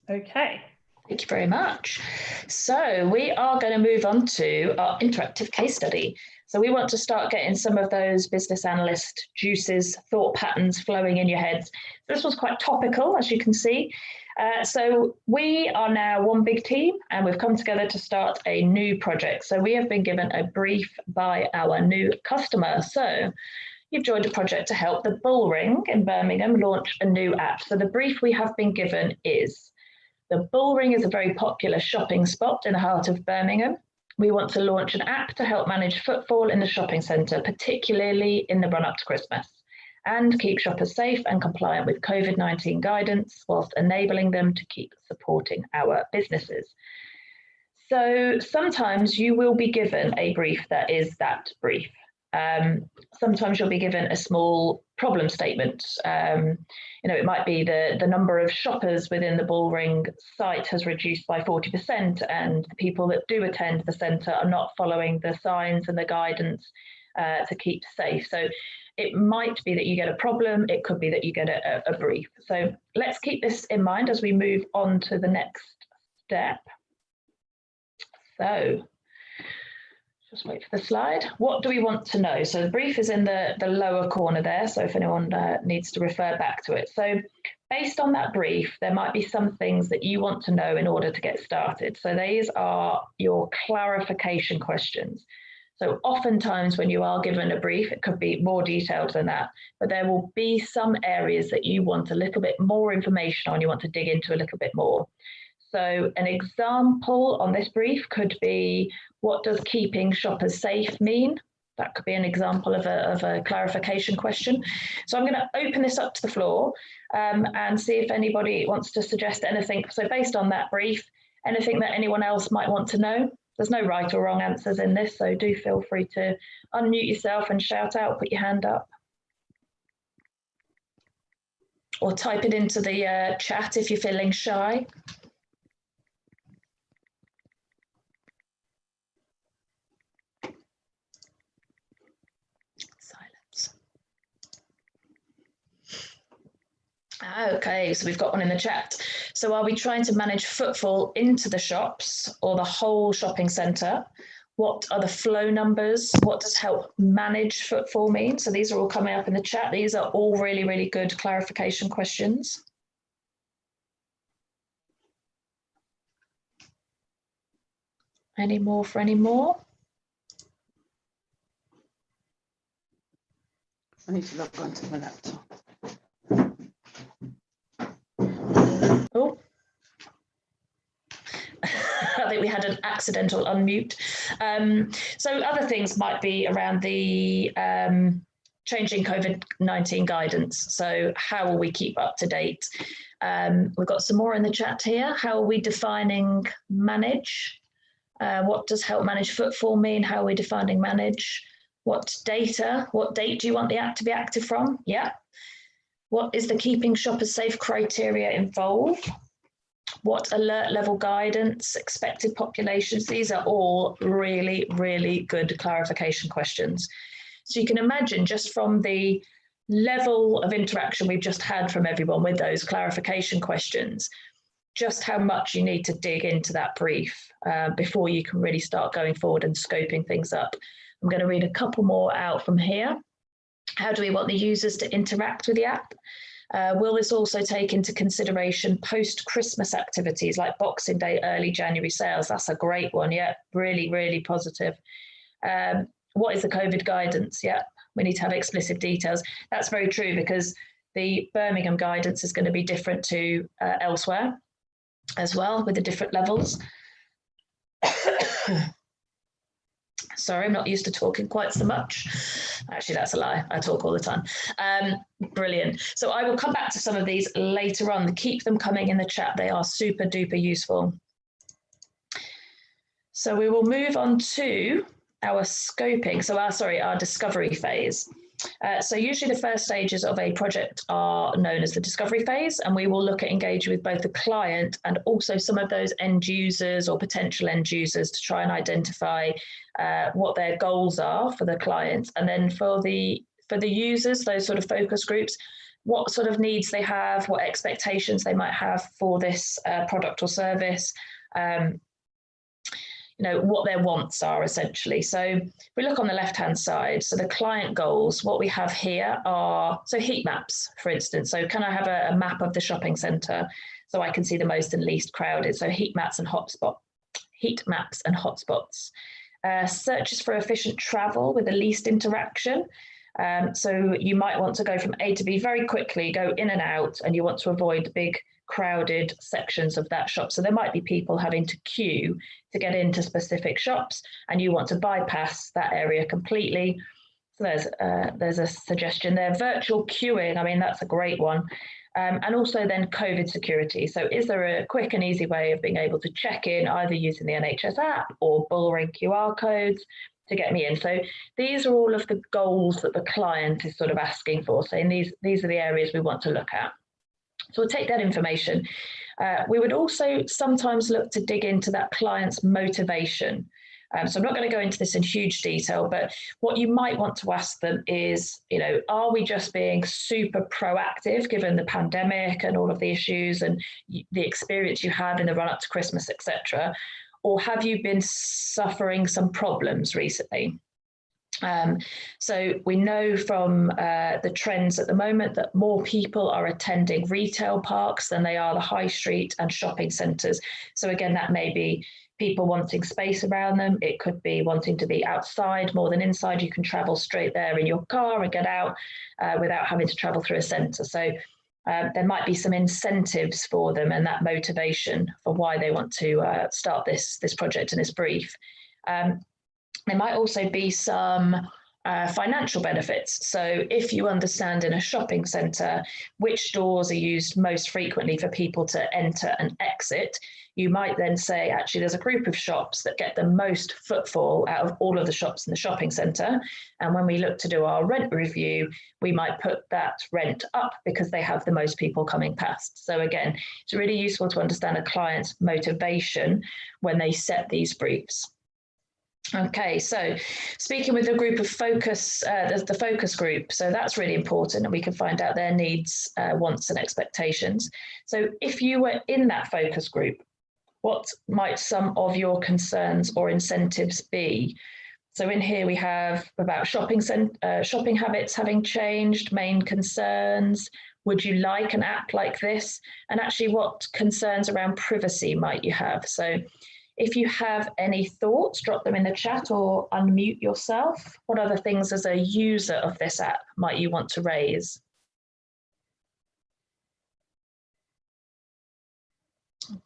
Okay. Thank you very much. So we are going to move on to our interactive case study. So we want to start getting some of those business analyst juices, thought patterns flowing in your heads. This was quite topical, as you can see. So we are now one big team, and we've come together to start a new project. So we have been given a brief by our new customer. So you've joined a project to help the Bullring in Birmingham launch a new app. So the brief we have been given is, the Bullring is a very popular shopping spot in the heart of Birmingham. We want to launch an app to help manage footfall in the shopping centre, particularly in the run-up to Christmas, and keep shoppers safe and compliant with COVID-19 guidance, whilst enabling them to keep supporting our businesses. So sometimes you will be given a brief that is that brief. Sometimes you'll be given a small problem statement. It might be the number of shoppers within the Bullring site has reduced by 40%, and the people that do attend the centre are not following the signs and the guidance to keep safe. So it might be that you get a problem. It could be that you get a brief. So let's keep this in mind as we move on to the next step. So just wait for the slide. What do we want to know? So the brief is in the lower corner there, so if anyone needs to refer back to it. So based on that brief, there might be some things that you want to know in order to get started. So these are your clarification questions. So oftentimes when you are given a brief, it could be more detailed than that, but there will be some areas that you want a little bit more information on, you want to dig into a little bit more. So an example on this brief could be, what does keeping shoppers safe mean? That could be an example of a clarification question. So I'm going to open this up to the floor and see if anybody wants to suggest anything. So based on that brief, anything that anyone else might want to know. There's no right or wrong answers in this, so do feel free to unmute yourself and shout out, put your hand up. Or type it into the chat if you're feeling shy. Silence. Okay, so we've got one in the chat. So are we trying to manage footfall into the shops or the whole shopping centre? What are the flow numbers? What does help manage footfall mean? So these are all coming up in the chat. These are all really, really good clarification questions. Any more for any more? I need to log on to my laptop. Oh. I think we had an accidental unmute. So other things might be around the changing COVID-19 guidance. So how will we keep up to date? We've got some more in the chat here. How are we defining manage? What does help manage footfall mean? How are we defining manage? What date do you want the app to be active from? Yeah. What is the keeping shoppers safe criteria involved? What alert level guidance, expected populations? These are all really, really good clarification questions. So you can imagine just from the level of interaction we've just had from everyone with those clarification questions, just how much you need to dig into that brief before you can really start going forward and scoping things up. I'm going to read a couple more out from here. How do we want the users to interact with the app? Will this also take into consideration post-Christmas activities like Boxing Day, early January sales? That's a great one. Yeah, really, really positive. What is the COVID guidance? Yeah, we need to have explicit details. That's very true because the Birmingham guidance is going to be different to elsewhere as well with the different levels. Sorry, I'm not used to talking quite so much. Actually, that's a lie. I talk all the time. Brilliant. So I will come back to some of these later on. Keep them coming in the chat. They are super duper useful. So we will move on to our scoping. So our discovery phase. So usually the first stages of a project are known as the discovery phase, and we will look at engaging with both the client and also some of those end users or potential end users to try and identify what their goals are for the client. And then for the users, those sort of focus groups, what sort of needs they have, what expectations they might have for this product or service, what their wants are essentially. So if we look on the left-hand side, so the client goals, what we have here are, so heat maps, for instance. So can I have a map of the shopping centre so I can see the most and least crowded? So heat maps and hotspots. Searches for efficient travel with the least interaction. So you might want to go from A to B very quickly, go in and out, and you want to avoid big crowded sections of that shop. So there might be people having to queue to get into specific shops, and you want to bypass that area completely. So there's a suggestion there. Virtual queuing, I mean, that's a great one. And also then COVID security. So is there a quick and easy way of being able to check in either using the NHS app or bullring QR codes to get me in? So these are all of the goals that the client is sort of asking for, saying these are the areas we want to look at. So we'll take that information. We would also sometimes look to dig into that client's motivation. So I'm not going to go into this in huge detail, but what you might want to ask them is, are we just being super proactive given the pandemic and all of the issues and the experience you had in the run up to Christmas, etc., or have you been suffering some problems recently? So we know from the trends at the moment that more people are attending retail parks than they are the high street and shopping centres. So again, that may be people wanting space around them. It could be wanting to be outside more than inside. You can travel straight there in your car and get out without having to travel through a centre. So there might be some incentives for them and that motivation for why they want to start this project and this brief. There might also be some financial benefits. So if you understand in a shopping centre which doors are used most frequently for people to enter and exit, you might then say, actually, there's a group of shops that get the most footfall out of all of the shops in the shopping centre. And when we look to do our rent review, we might put that rent up because they have the most people coming past. So again, it's really useful to understand a client's motivation when they set these briefs. Okay, so speaking with a group of focus, the focus group, so that's really important, and we can find out their needs, wants and expectations. So if you were in that focus group, what might some of your concerns or incentives be? So in here we have about shopping habits having changed, main concerns. Would you like an app like this? And actually, what concerns around privacy might you have? So if you have any thoughts, drop them in the chat or unmute yourself. What other things as a user of this app might you want to raise?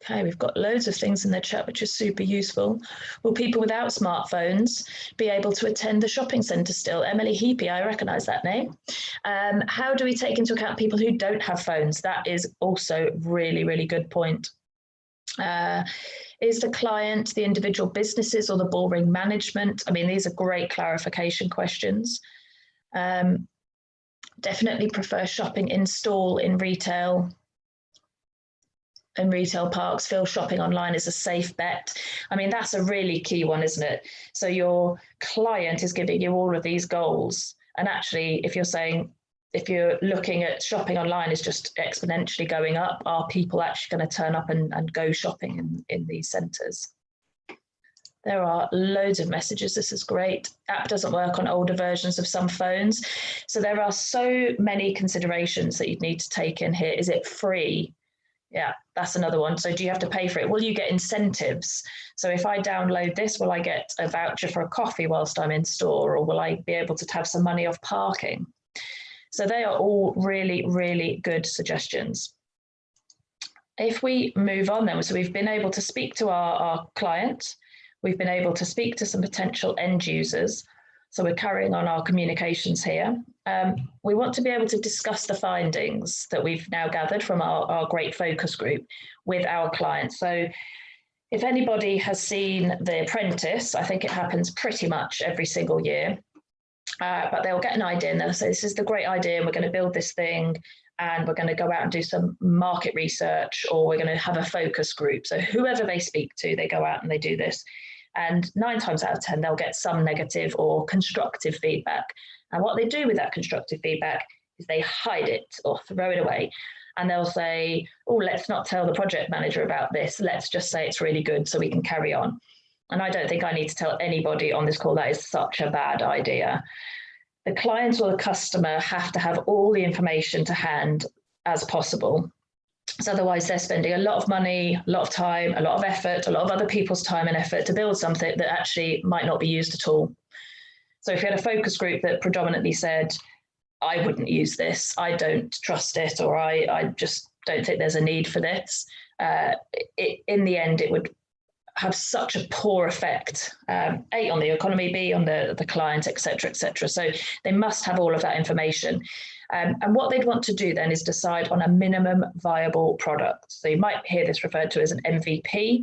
Okay, we've got loads of things in the chat, which is super useful. Will people without smartphones be able to attend the shopping centre still? Emily Heapy, I recognise that name. How do we take into account people who don't have phones? That is also really, really good point. Is the client the individual businesses or the bullring management? I mean, these are great clarification questions. Definitely prefer shopping in store in retail. In retail parks, feel shopping online is a safe bet. I mean, that's a really key one, isn't it? So your client is giving you all of these goals. And actually, if you're looking at shopping online is just exponentially going up, are people actually going to turn up and go shopping in these centres? There are loads of messages. This is great. App doesn't work on older versions of some phones. So there are so many considerations that you'd need to take in here. Is it free? Yeah, that's another one. So do you have to pay for it? Will you get incentives? So if I download this, will I get a voucher for a coffee whilst I'm in store, or will I be able to have some money off parking? So they are all really, really good suggestions. If we move on then, so we've been able to speak to our client, we've been able to speak to some potential end users. So we're carrying on our communications here. We want to be able to discuss the findings that we've now gathered from our great focus group with our clients. So if anybody has seen The Apprentice, I think it happens pretty much every single year. But they'll get an idea and they'll say, this is the great idea, and we're going to build this thing, and we're going to go out and do some market research, or we're going to have a focus group. So whoever they speak to, they go out and they do this. And 9 times out of 10, they'll get some negative or constructive feedback. And what they do with that constructive feedback is they hide it or throw it away. And they'll say, oh, let's not tell the project manager about this. Let's just say it's really good so we can carry on. And I don't think I need to tell anybody on this call that is such a bad idea. The client or the customer have to have all the information to hand as possible. So otherwise they're spending a lot of money, a lot of time, a lot of effort, a lot of other people's time and effort to build something that actually might not be used at all. So if you had a focus group that predominantly said, I wouldn't use this, I don't trust it, or I just don't think there's a need for this, in the end, it would have such a poor effect, A, on the economy, B, on the client, et cetera, et cetera. So they must have all of that information. And what they'd want to do then is decide on a minimum viable product. So you might hear this referred to as an MVP.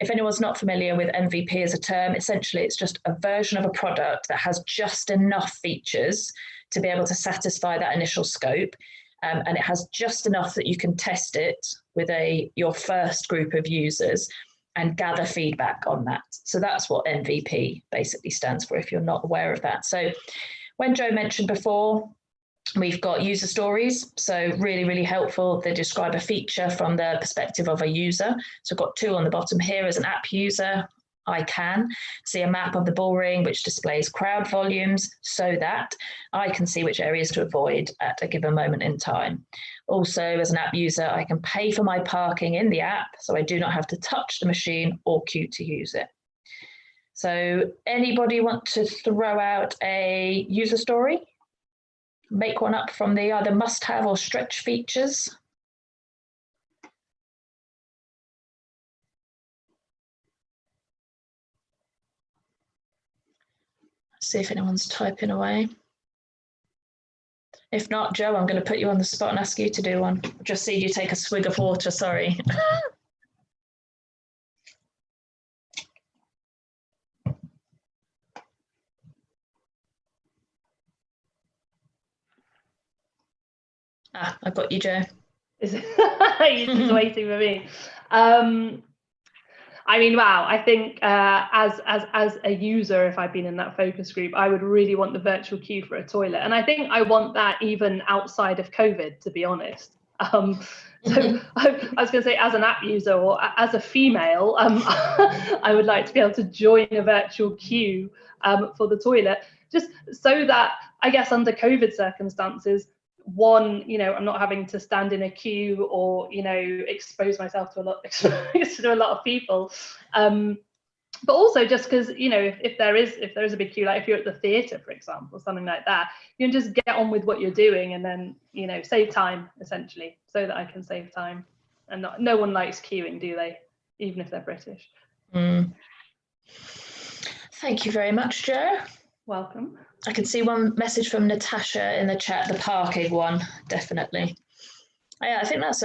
If anyone's not familiar with MVP as a term, essentially it's just a version of a product that has just enough features to be able to satisfy that initial scope. And it has just enough that you can test it with your first group of users and gather feedback on that. So that's what MVP basically stands for, if you're not aware of that. So when Joe mentioned before, we've got user stories, so really, really helpful. They describe a feature from the perspective of a user. So I've got 2 on the bottom here. As an app user, I can see a map of the bullring which displays crowd volumes so that I can see which areas to avoid at a given moment in time. Also, as an app user, I can pay for my parking in the app, so I do not have to touch the machine or queue to use it. So anybody want to throw out a user story? Make one up from the either must-have or stretch features. See if anyone's typing away. If not, Joe, I'm going to put you on the spot and ask you to do one. Just see you take a swig of water, sorry. I've got you, Joe. He's waiting for me. I mean, wow, I think as a user, if I've been in that focus group, I would really want the virtual queue for a toilet. And I think I want that even outside of COVID, to be honest. So I was going to say, as an app user or as a female, I would like to be able to join a virtual queue for the toilet, just so that, I guess, under COVID circumstances, one, you know, I'm not having to stand in a queue or, you know, expose myself to a lot of people, but also just because, you know, if there is a big queue, like if you're at the theatre, for example, something like that, you can just get on with what you're doing and then, you know, save time, essentially, so that I can save time. And no one likes queuing, do they? Even if they're British. Thank you very much, Joe. Welcome. I can see one message from Natasha in the chat, the parking one, definitely. Yeah, I think that's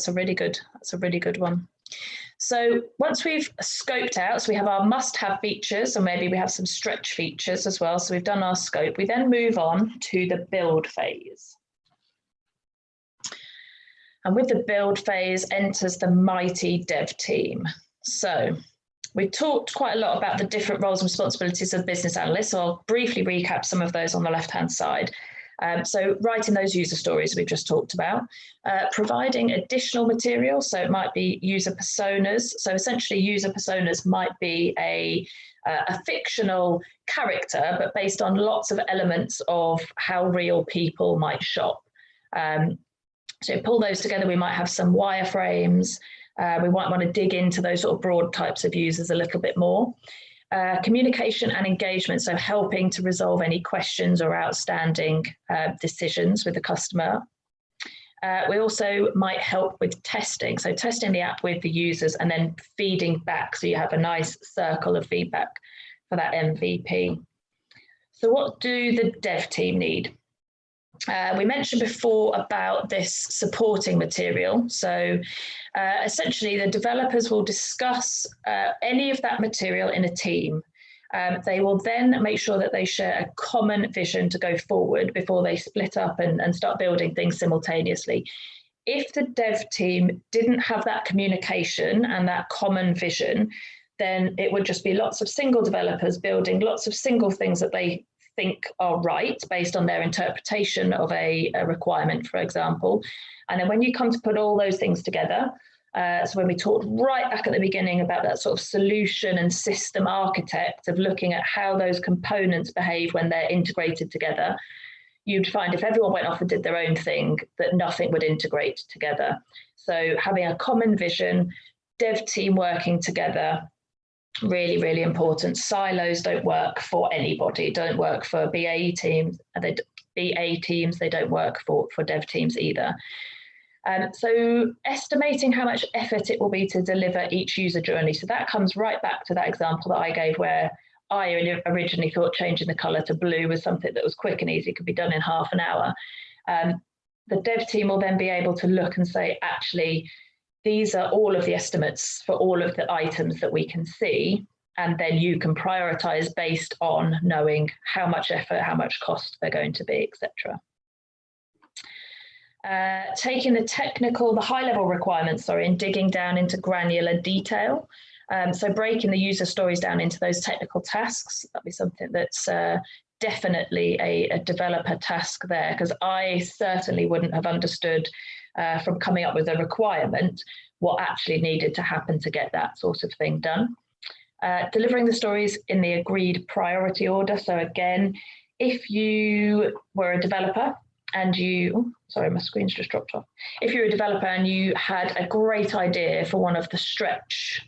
a really good one. So once we've scoped out, so we have our must-have features, or maybe we have some stretch features as well. So we've done our scope. We then move on to the build phase. And with the build phase enters the mighty dev team. So we talked quite a lot about the different roles and responsibilities of business analysts, so I'll briefly recap some of those on the left-hand side. So writing those user stories we've just talked about, providing additional material, so it might be user personas. So essentially user personas might be a fictional character, but based on lots of elements of how real people might shop. So pull those together, we might have some wireframes. We might want to dig into those sort of broad types of users a little bit more. Communication and engagement, so helping to resolve any questions or outstanding decisions with the customer. We also might help with testing, so testing the app with the users and then feeding back, so you have a nice circle of feedback for that MVP. So what do the dev team need? We mentioned before about this supporting material. So essentially the developers will discuss any of that material in a team. They will then make sure that they share a common vision to go forward before they split up and start building things simultaneously. If the dev team didn't have that communication and that common vision, then it would just be lots of single developers building lots of single things that they think are right based on their interpretation of a requirement, for example. And then when you come to put all those things together, so when we talked right back at the beginning about that sort of solution and system architect of looking at how those components behave when they're integrated together, you'd find if everyone went off and did their own thing, that nothing would integrate together. So having a common vision, dev team working together, really, really important. Silos don't work for anybody, don't work for BA teams, they don't work for dev teams either. So estimating how much effort it will be to deliver each user journey. So that comes right back to that example that I gave where I originally thought changing the color to blue was something that was quick and easy, could be done in half an hour. The dev team will then be able to look and say, actually, these are all of the estimates for all of the items that we can see, and then you can prioritize based on knowing how much effort, how much cost they're going to be, etc. Taking the high-level requirements, and digging down into granular detail. So breaking the user stories down into those technical tasks, that'd be something that's definitely a developer task there, because I certainly wouldn't have understood from coming up with a requirement what actually needed to happen to get that sort of thing done. Delivering the stories in the agreed priority order. So again, if you were a developer and sorry, my screen's just dropped off. If you're a developer and you had a great idea for one of the stretch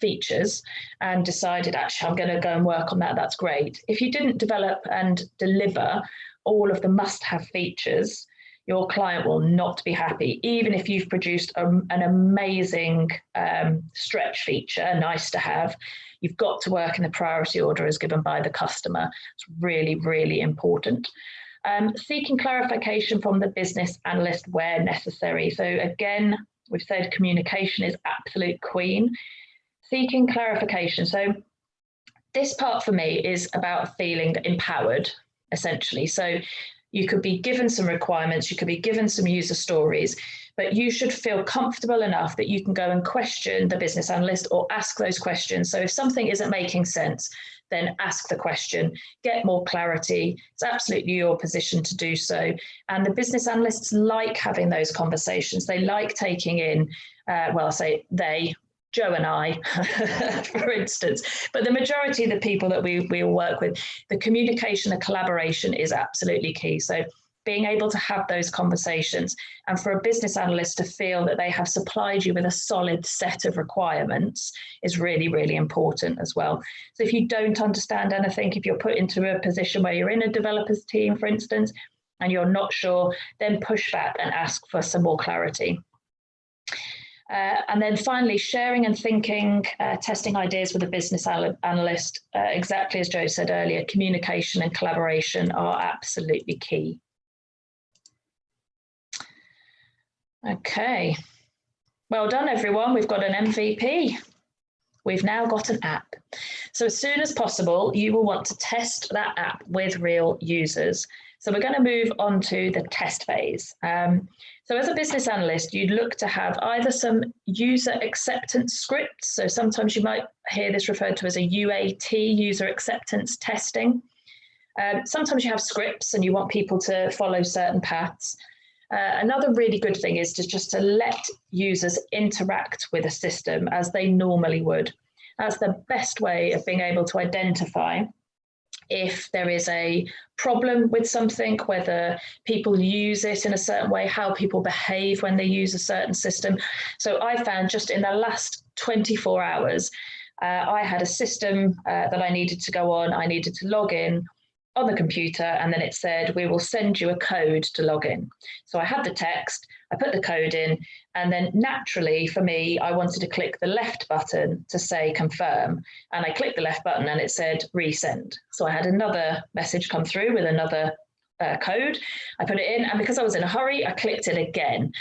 features and decided, actually, I'm going to go and work on that, that's great. If you didn't develop and deliver all of the must-have features, your client will not be happy, even if you've produced an amazing stretch feature, nice to have. You've got to work in the priority order as given by the customer. It's really, really important. Seeking clarification from the business analyst where necessary. So again, we've said communication is absolute queen. Seeking clarification. So this part for me is about feeling empowered, essentially. So you could be given some requirements, you could be given some user stories, but you should feel comfortable enough that you can go and question the business analyst or ask those questions. So if something isn't making sense, then ask the question, get more clarity. It's absolutely your position to do so. And the business analysts like having those conversations. They like taking in, well, I say they, Joe and I, for instance, but the majority of the people that we all work with, the communication, the collaboration is absolutely key. So being able to have those conversations, and for a business analyst to feel that they have supplied you with a solid set of requirements is really, really important as well. So if you don't understand anything, if you're put into a position where you're in a developer's team, for instance, and you're not sure, then push back and ask for some more clarity. And then finally, sharing and thinking, testing ideas with a business analyst, exactly as Joe said earlier, communication and collaboration are absolutely key. Okay, well done everyone, we've got an MVP. We've now got an app. So as soon as possible, you will want to test that app with real users. So we're going to move on to the test phase. So as a business analyst, you'd look to have either some user acceptance scripts. So sometimes you might hear this referred to as a UAT, user acceptance testing. Sometimes you have scripts and you want people to follow certain paths. Another really good thing is just to let users interact with a system as they normally would. That's the best way of being able to identify if there is a problem with something, whether people use it in a certain way, how people behave when they use a certain system. So I found just in the last 24 hours, I had a system that I needed to go on. I needed to log in on the computer, and then it said, we will send you a code to log in. So I had the text, I put the code in, and then naturally for me, I wanted to click the left button to say confirm. And I clicked the left button and it said resend. So I had another message come through with another code. I put it in, and because I was in a hurry, I clicked it again.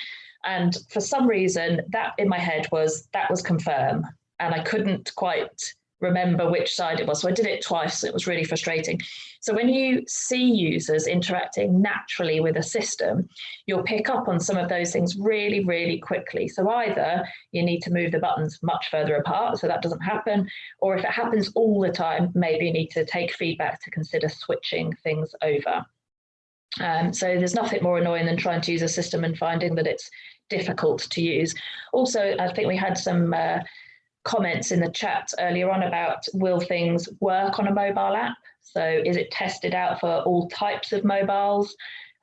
And for some reason, that in my head was, that was confirm. And I couldn't quite remember which side it was. So I did it twice. It was really frustrating. So when you see users interacting naturally with a system, you'll pick up on some of those things really, really quickly. So either you need to move the buttons much further apart so that doesn't happen, or if it happens all the time, maybe you need to take feedback to consider switching things over. So there's nothing more annoying than trying to use a system and finding that it's difficult to use. Also, I think we had some comments in the chat earlier on about, will things work on a mobile app? So is it tested out for all types of mobiles?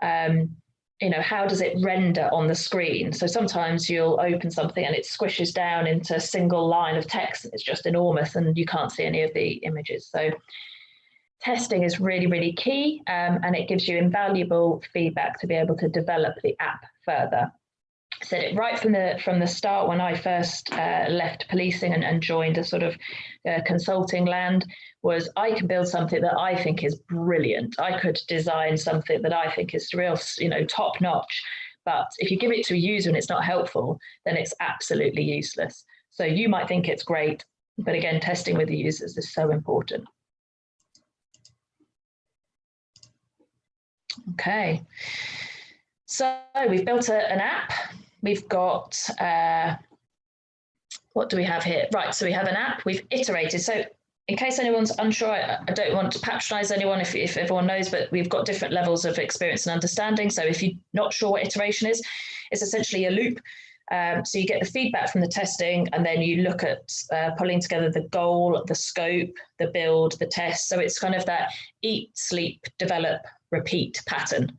You know, how does it render on the screen? So sometimes you'll open something and it squishes down into a single line of text and it's just enormous and you can't see any of the images. So testing is really, really key, and it gives you invaluable feedback to be able to develop the app further. I said it right from the start when I first left policing and joined a sort of consulting land, was I can build something that I think is brilliant. I could design something that I think is real, you know, top notch. But if you give it to a user and it's not helpful, then it's absolutely useless. So you might think it's great, but again, testing with the users is so important. Okay. So we've built an app. We've got, what do we have here? Right, so we have an app, we've iterated. So in case anyone's unsure, I don't want to patronize anyone if everyone knows, but we've got different levels of experience and understanding. So if you're not sure what iteration is, it's essentially a loop. So you get the feedback from the testing, and then you look at pulling together the goal, the scope, the build, the test. So it's kind of that eat, sleep, develop, repeat pattern.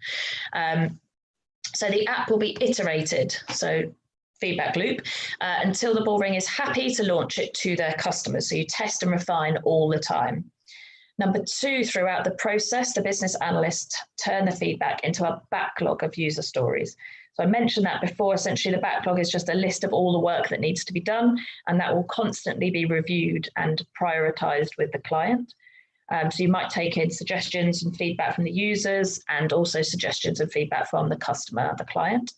So the app will be iterated, so feedback loop, until the bullring is happy to launch it to their customers. So you test and refine all the time. Number two, throughout the process, the business analysts turn the feedback into a backlog of user stories. So I mentioned that before. Essentially, the backlog is just a list of all the work that needs to be done, and that will constantly be reviewed and prioritized with the client. So you might take in suggestions and feedback from the users, and also suggestions and feedback from the customer, the client.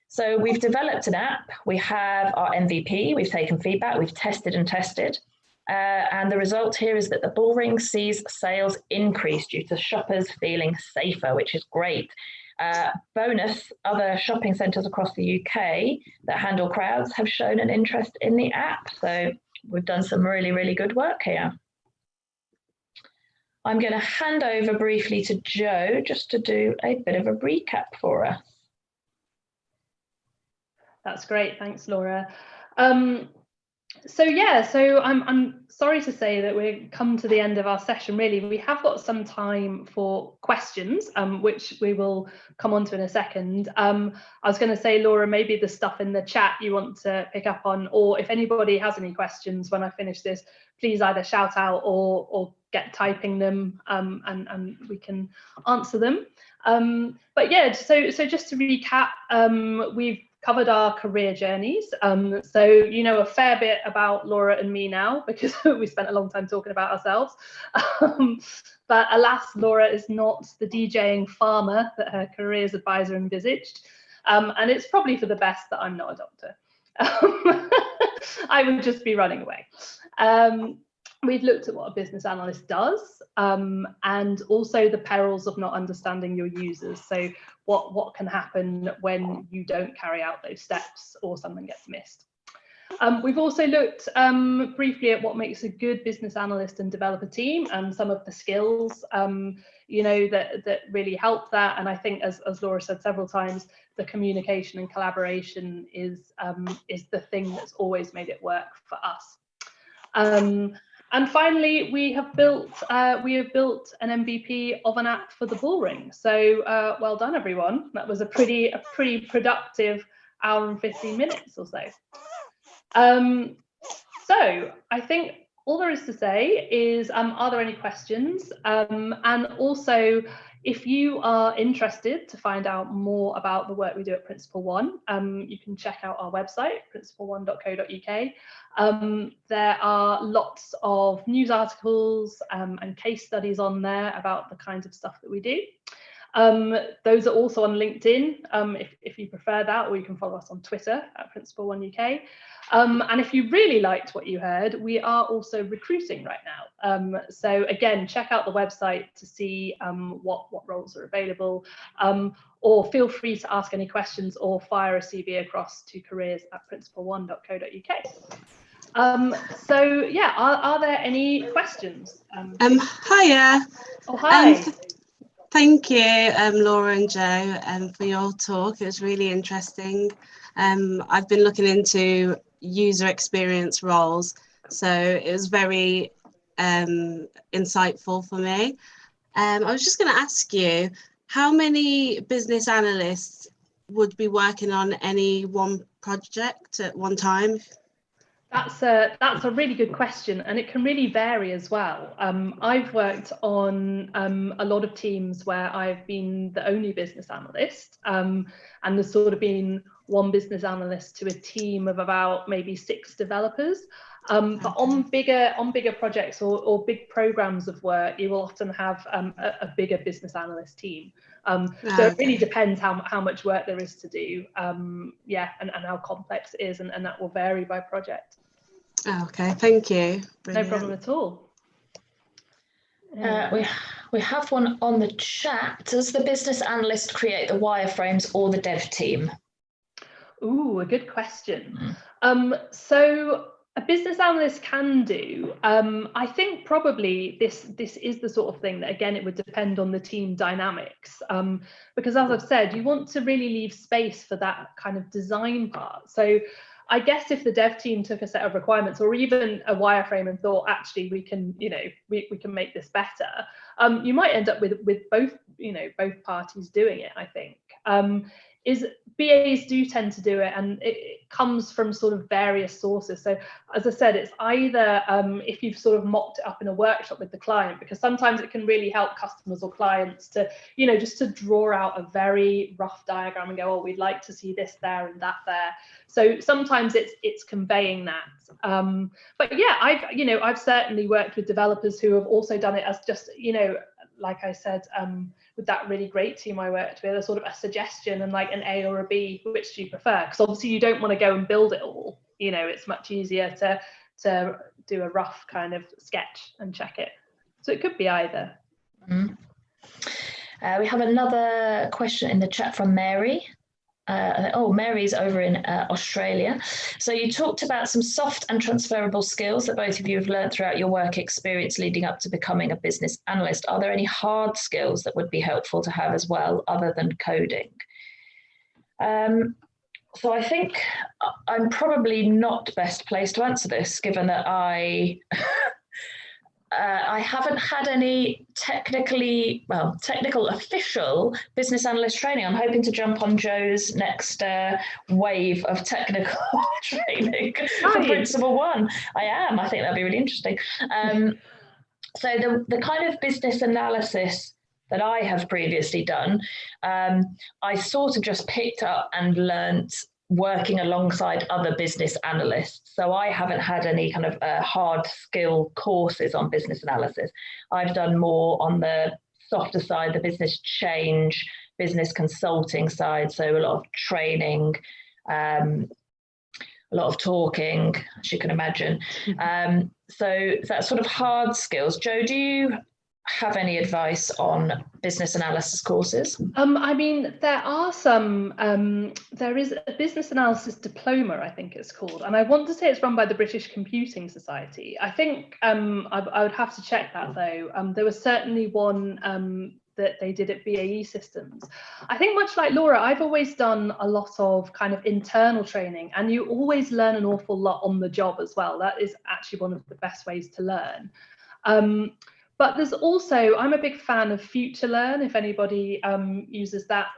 So we've developed an app. We have our MVP. We've taken feedback. We've tested and tested. And the result here is that the Bullring sees sales increase due to shoppers feeling safer, which is great. Bonus, other shopping centres across the UK that handle crowds have shown an interest in the app. So we've done some really, really good work here. I'm going to hand over briefly to Jo just to do a bit of a recap for us. That's great. Thanks, Laura. So I'm sorry to say that we've come to the end of our session. Really, we have got some time for questions, which we will come on to in a second. I was going to say, Laura, maybe the stuff in the chat you want to pick up on, or if anybody has any questions when I finish this, please either shout out or get typing them, and we can answer them. But yeah, so just to recap, we've covered our career journeys. So you know a fair bit about Laura and me now, because we spent a long time talking about ourselves. But alas, Laura is not the DJing farmer that her careers advisor envisaged. And it's probably for the best that I'm not a doctor. I would just be running away. We've looked at what a business analyst does, and also the perils of not understanding your users. So what can happen when you don't carry out those steps or something gets missed. We've also looked briefly at what makes a good business analyst and developer team, and some of the skills you know that really help that. And I think, as Laura said several times, the communication and collaboration is the thing that's always made it work for us. And finally, we have built an MVP of an app for the Bullring. So well done, everyone. That was a pretty productive hour and 15 minutes or so. So I think all there is to say is, are there any questions? And also, if you are interested to find out more about the work we do at Principal One, you can check out our website, principalone.co.uk. There are lots of news articles and case studies on there about the kinds of stuff that we do. Those are also on LinkedIn, if you prefer that, or you can follow us on Twitter at Principal One UK. And if you really liked what you heard, we are also recruiting right now. So again, check out the website to see what roles are available, or feel free to ask any questions or fire a CV across to careers@principalone.co.uk. So yeah, are there any questions? Hiya. Oh, hi. Thank you, Laura and Jo, for your talk. It was really interesting. I've been looking into user experience roles, so it was very insightful for me. I was just going to ask you, how many business analysts would be working on any one project at one time? That's a really good question, and it can really vary as well. I've worked on a lot of teams where I've been the only business analyst, and there's sort of been one business analyst to a team of about maybe 6 developers. But on bigger projects or big programs of work, you will often have a bigger business analyst team. So it really depends how much work there is to do, yeah, and how complex it is, and that will vary by project. Okay, thank you. Brilliant. No problem at all. We have one on the chat. Does the business analyst create the wireframes or the dev team? Ooh, a good question. So a business analyst can do. I think probably this is the sort of thing that, again, it would depend on the team dynamics, because as I've said, you want to really leave space for that kind of design part. So I guess if the dev team took a set of requirements or even a wireframe and thought, actually, we can, we can make this better, you might end up with both, both parties doing it, I think. BAs do tend to do it, and it comes from sort of various sources. So as I said, it's either if you've sort of mocked it up in a workshop with the client, because sometimes it can really help customers or clients to, you know, just to draw out a very rough diagram and go, oh, we'd like to see this there and that there. So sometimes it's conveying that. But yeah, I've certainly worked with developers who have also done it as just, you know, like I said, with that really great team I worked with, a sort of a suggestion and like an A or a B, which do you prefer? Because obviously you don't want to go and build it all. You know, it's much easier to do a rough kind of sketch and check it. So it could be either. Mm-hmm. We have another question in the chat from Mary. Mary's over in Australia. So you talked about some soft and transferable skills that both of you have learned throughout your work experience leading up to becoming a business analyst. Are there any hard skills that would be helpful to have as well, other than coding? So I think I'm probably not best placed to answer this, given that I haven't had any technical official business analyst training. I'm hoping to jump on Joe's next wave of technical training for Principle One. I think that'd be really interesting. So the kind of business analysis that I have previously done, I sort of just picked up and learnt working alongside other business analysts. So I haven't had any kind of hard skill courses on business analysis. I've done more on the softer side, the business change, business consulting side. So a lot of training, a lot of talking, as you can imagine. So that's sort of hard skills. Joe, do you have any advice on business analysis courses? I mean, there are some, there is a business analysis diploma, I think it's called, and I want to say it's run by the British Computing Society. I think I would have to check that though. There was certainly one that they did at BAE Systems. I think much like Laura, I've always done a lot of kind of internal training, and you always learn an awful lot on the job as well. That is actually one of the best ways to learn. But there's also, I'm a big fan of Future Learn, if anybody uses that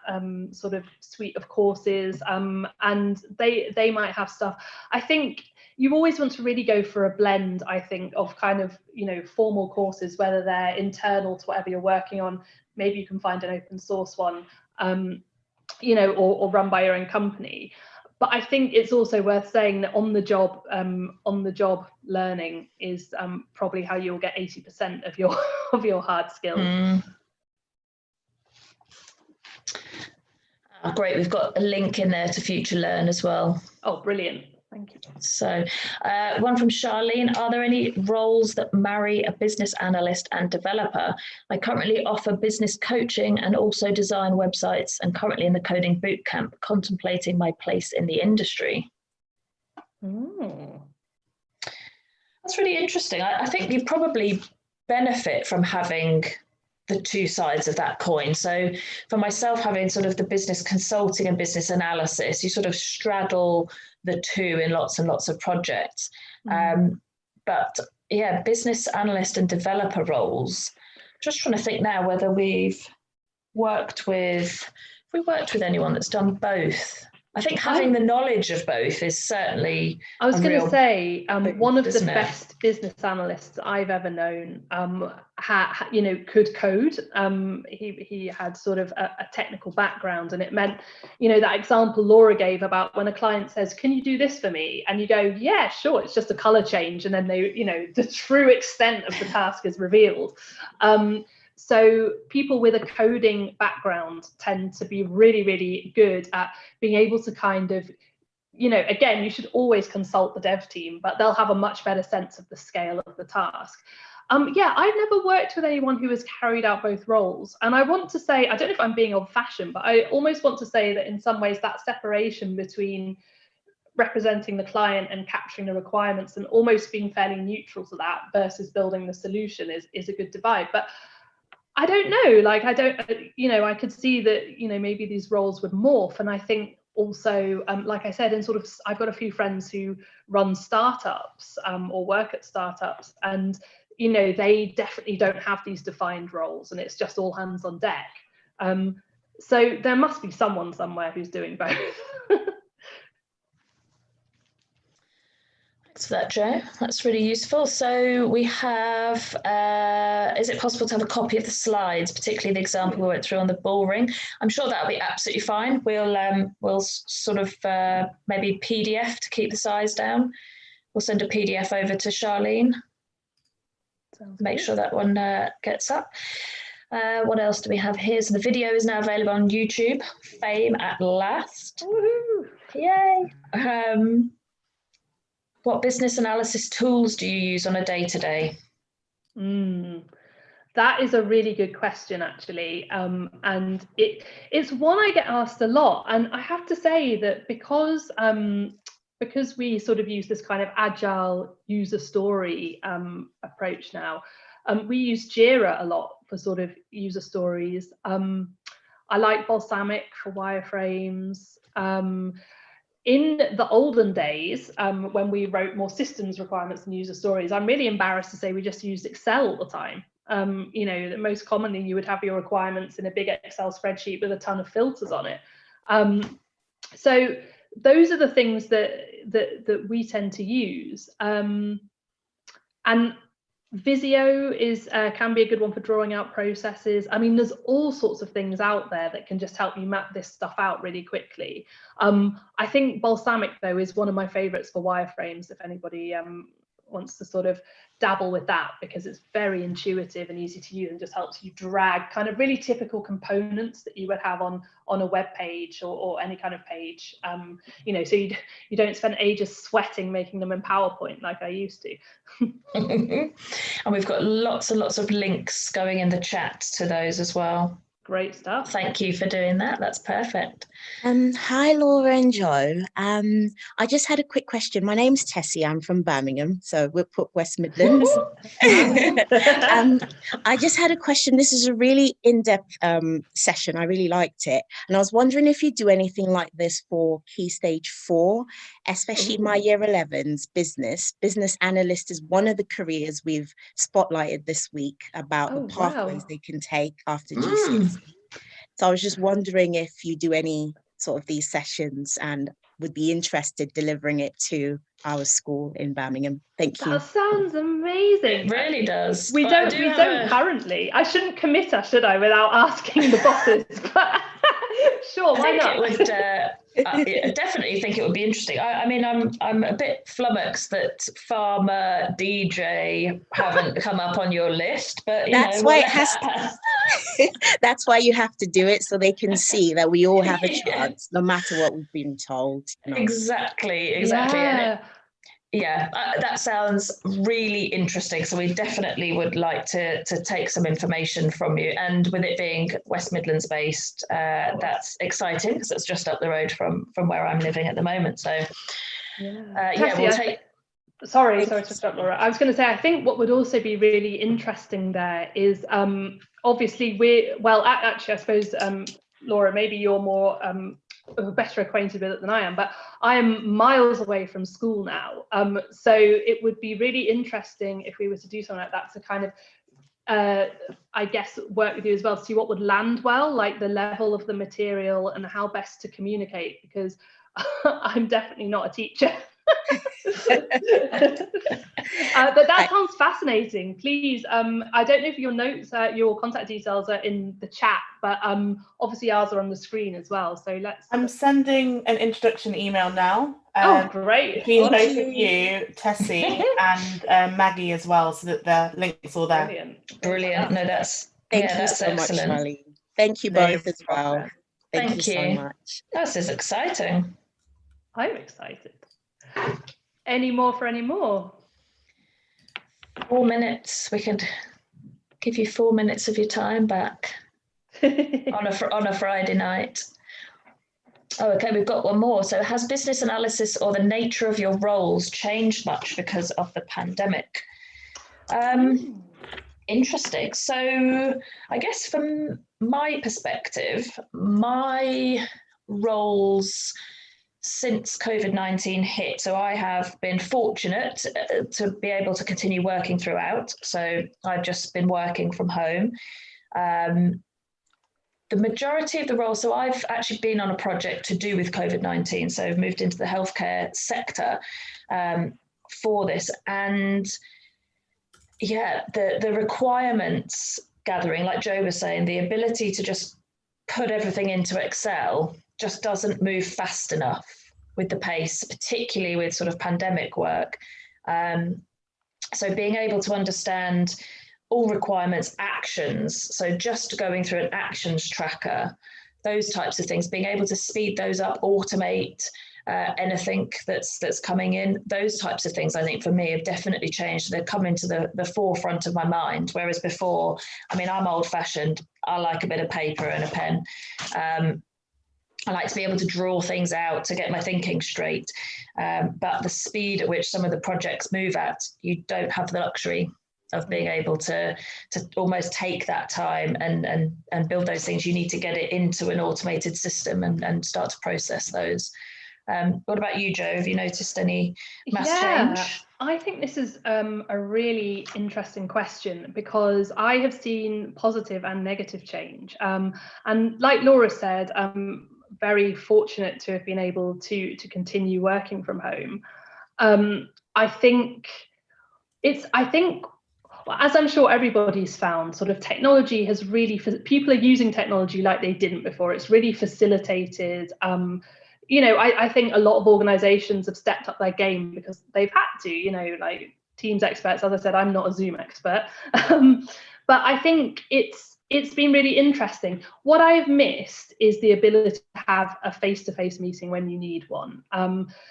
sort of suite of courses, and they might have stuff. I think you always want to really go for a blend, I think, of kind of, you know, formal courses, whether they're internal to whatever you're working on. Maybe you can find an open source one, you know, or run by your own company. But I think it's also worth saying that on the job learning is probably how you'll get 80% of your hard skills. Oh, great, we've got a link in there to Future Learn as well. Oh, brilliant. Thank you. So one from Charlene, are there any roles that marry a business analyst and developer? I currently offer business coaching and also design websites, and currently in the coding bootcamp, contemplating my place in the industry. That's really interesting. I think you probably benefit from having the two sides of that coin. So for myself, having sort of the business consulting and business analysis, you sort of straddle the two in lots and lots of projects. But yeah, business analyst and developer roles, just trying to think now whether we've worked with anyone that's done both. I think having the knowledge of both is certainly. I was going to say one of the best business analysts I've ever known, you know, could code. He had sort of a technical background, and it meant, you know, that example Laura gave about when a client says, "Can you do this for me?" and you go, "Yeah, sure." It's just a color change, and then they, you know, the true extent of the task is revealed. So people with a coding background tend to be really, really good at being able to kind of, you know, again, you should always consult the dev team, but they'll have a much better sense of the scale of the task. Yeah, I've never worked with anyone who has carried out both roles. And I want to say, I don't know if I'm being old fashioned, but I almost want to say that in some ways that separation between representing the client and capturing the requirements and almost being fairly neutral to that versus building the solution is a good divide. But I don't know, like, I don't, you know, I could see that, you know, maybe these roles would morph. And I think also, like I said, and sort of, I've got a few friends who run startups or work at startups, and, you know, they definitely don't have these defined roles, and it's just all hands on deck. So there must be someone somewhere who's doing both. Thanks for that, Joe. That's really useful. So we have, is it possible to have a copy of the slides, particularly the example we went through on the bull ring? I'm sure that'll be absolutely fine. We'll sort of maybe PDF to keep the size down. We'll send a PDF over to Charlene. Make sure that one gets up. What else do we have here? So the video is now available on YouTube. Fame at last. Woohoo! Yay! What business analysis tools do you use on a day-to-day? That is a really good question, actually, and it's one I get asked a lot. And I have to say that because we sort of use this kind of agile user story approach now, we use Jira a lot for sort of user stories. I like Balsamic for wireframes. In the olden days, when we wrote more systems requirements and user stories, I'm really embarrassed to say we just used Excel all the time. You know, that most commonly you would have your requirements in a big Excel spreadsheet with a ton of filters on it. So those are the things that we tend to use. And Visio can be a good one for drawing out processes. I mean, there's all sorts of things out there that can just help you map this stuff out really quickly. I think Balsamic, though, is one of my favorites for wireframes, if anybody wants to sort of dabble with that, because it's very intuitive and easy to use and just helps you drag kind of really typical components that you would have on a web page or any kind of page, you know, so you don't spend ages sweating making them in PowerPoint like I used to. And we've got lots and lots of links going in the chat to those as well. Great stuff. Thank you for doing that. That's perfect. Hi, Laura and Joe. I just had a quick question. My name's Tessie. I'm from Birmingham, so we'll put West Midlands. I just had a question. This is a really in-depth session. I really liked it. And I was wondering if you do anything like this for Key Stage 4, especially my Year 11's business. Business analyst is one of the careers we've spotlighted this week about the pathways they can take after GCSE. So I was just wondering if you do any sort of these sessions and would be interested delivering it to our school in Birmingham. Thank you. That sounds amazing. It really does. We don't currently. I shouldn't commit her, should I, without asking the bosses? But sure, why not? I definitely think it would be interesting. I mean, I'm a bit flummoxed that farmer, DJ haven't come up on your list, but that's why it has to. That's why you have to do it, so they can see that we all have a chance, no matter what we've been told. You know? Exactly. Yeah, that sounds really interesting. So we definitely would like to take some information from you. And with it being West Midlands based, that's exciting because it's just up the road from where I'm living at the moment. So we'll take. Sorry to interrupt, Laura. I was going to say, I think what would also be really interesting there is obviously actually, I suppose, Laura, maybe you're more better acquainted with it than I am, but I am miles away from school now. So it would be really interesting if we were to do something like that to kind of, I guess, work with you as well, see what would land well, like the level of the material and how best to communicate, because I'm definitely not a teacher. But that sounds fascinating. Please, I don't know if your notes, your contact details are in the chat, but obviously ours are on the screen as well. So I'm sending an introduction email now. Great. Between both of you, Tessie and Maggie as well, so that the links all there. Brilliant. No, that's thank you so much, Charlene. Thank you both as well. Thank you so much. This is exciting. I'm excited. Any more for any more? 4 minutes. We could give you 4 minutes of your time back on a Friday night. Oh, okay, we've got one more. So has business analysis or the nature of your roles changed much because of the pandemic? Interesting. So I guess from my perspective, my roles since COVID-19 hit, so I have been fortunate to be able to continue working throughout. So I've just been working from home. the majority of the role, so I've actually been on a project to do with COVID-19, so I've moved into the healthcare sector for this, and yeah, the requirements gathering, like Joe was saying, the ability to just put everything into Excel just doesn't move fast enough with the pace, particularly with sort of pandemic work. So being able to understand all requirements, actions, so just going through an actions tracker, those types of things, being able to speed those up, automate anything that's coming in, those types of things, I think for me have definitely changed. They've come into the forefront of my mind, whereas before, I mean, I'm old fashioned. I like a bit of paper and a pen. I like to be able to draw things out to get my thinking straight. But the speed at which some of the projects move at, you don't have the luxury of being able to almost take that time and build those things. You need to get it into an automated system and start to process those. What about you, Joe? Have you noticed any mass change? I think this is a really interesting question, because I have seen positive and negative change. And like Laura said, I'm very fortunate to have been able to continue working from home. I think, as I'm sure everybody's found, sort of technology has really, people are using technology like they didn't before. It's really facilitated. I think a lot of organizations have stepped up their game because they've had to, like Teams experts. As I said, I'm not a Zoom expert, but I think it's been really interesting. What I've missed is the ability to have a face-to-face meeting when you need one.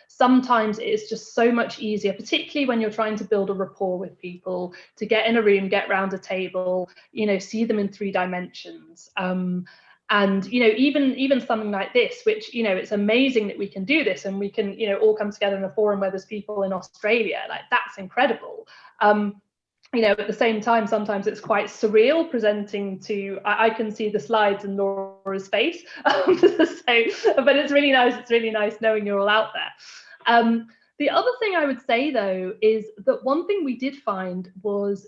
Sometimes it's just so much easier, particularly when you're trying to build a rapport with people, to get in a room, get round a table, see them in 3 dimensions. And even something like this, which it's amazing that we can do this, and we can all come together in a forum where there's people in Australia. Like, that's incredible. At the same time, sometimes it's quite surreal presenting to. I can see the slides in Laura's face, but it's really nice. It's really nice knowing you're all out there. The other thing I would say, though, is that one thing we did find was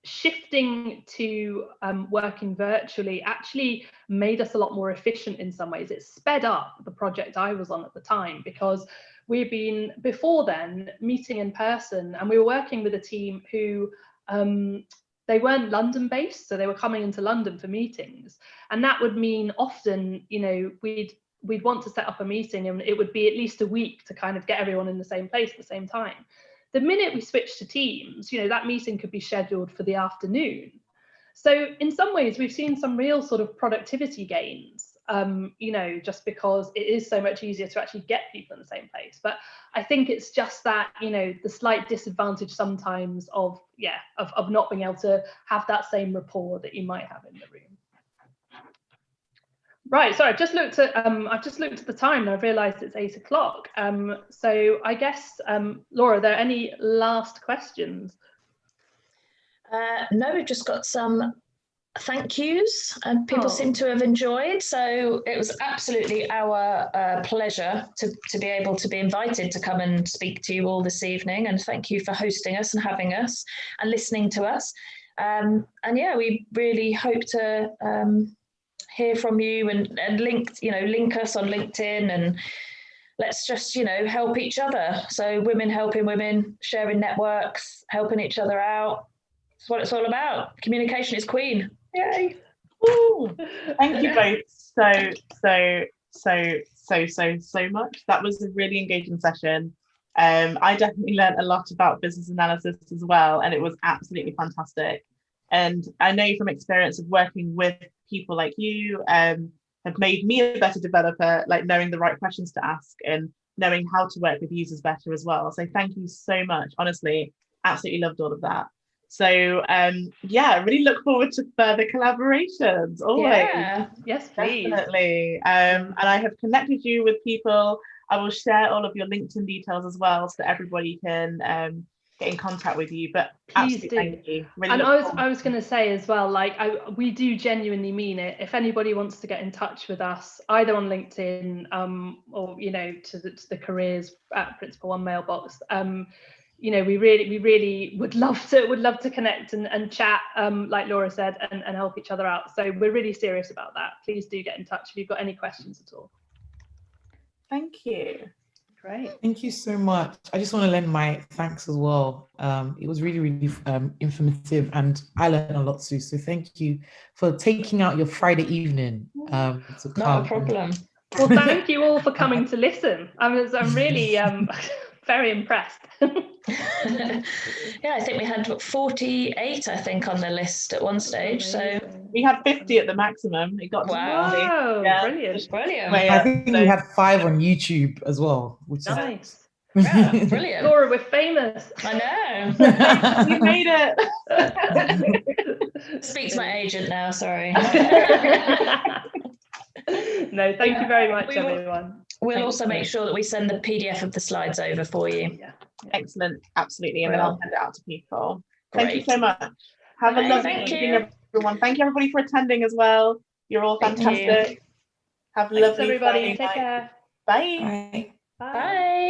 shifting to working virtually actually made us a lot more efficient in some ways. It sped up the project I was on at the time, because we've been before then meeting in person, and we were working with a team who they weren't London based, so they were coming into London for meetings, and that would mean often we'd want to set up a meeting, and it would be at least a week to kind of get everyone in the same place at the same time. The minute we switched to Teams, that meeting could be scheduled for the afternoon. So in some ways, we've seen some real sort of productivity gains, just because it is so much easier to actually get people in the same place. But I think it's just that, the slight disadvantage sometimes of not being able to have that same rapport that you might have in the room. Right, sorry, I've just looked at the time and I've realised it's 8 o'clock. So I guess, Laura, are there any last questions? No, we've just got some thank yous, and people seem to have enjoyed. So it was absolutely our pleasure to be able to be invited to come and speak to you all this evening. And thank you for hosting us and having us and listening to us. And yeah, we really hope to hear from you and link us on LinkedIn, and let's just help each other. So women helping women, sharing networks, helping each other out. That's what it's all about. Communication is queen. Yay. Ooh, thank you both so much. That was a really engaging session. I definitely learned a lot about business analysis as well, and it was absolutely fantastic. And I know from experience of working with people like you have made me a better developer, like knowing the right questions to ask and knowing how to work with users better as well. So thank you so much. Honestly, absolutely loved all of that. So yeah, really look forward to further collaborations always. Yeah. Yes, please. Definitely. And I have connected you with people. I will share all of your LinkedIn details as well, so that everybody can get in contact with you. But please do. Thank you. Really, and I was going to say as well, like we do genuinely mean it. If anybody wants to get in touch with us, either on LinkedIn or to the careers at Principal One mailbox, we really would love to connect and chat, like Laura said, and help each other out. So we're really serious about that. Please do get in touch if you've got any questions at all. Thank you. Great. Thank you so much. I just want to lend my thanks as well. It was really, really informative, and I learned a lot too. So thank you for taking out your Friday evening to come. Not a problem. Well, thank you all for coming to listen. I'm really very impressed. Yeah, I think we had 48, I think, on the list at one stage. So we had 50 at the maximum. It got wow, yeah. Brilliant. I think we had 5 on YouTube as well, which Nice. Yeah, brilliant. Laura, we're famous. I know. We made it. Speak to my agent now, sorry. No, thank you very much, everyone. We'll also make sure that we send the PDF of the slides over for you. Yeah. Excellent, absolutely, and then I'll send it out to people. Great. Thank you so much. Have a lovely evening, everyone. Thank you, everybody, for attending as well. You're all fantastic. Have a lovely everybody. Friday Take night. care. Bye. Bye. Bye. Bye.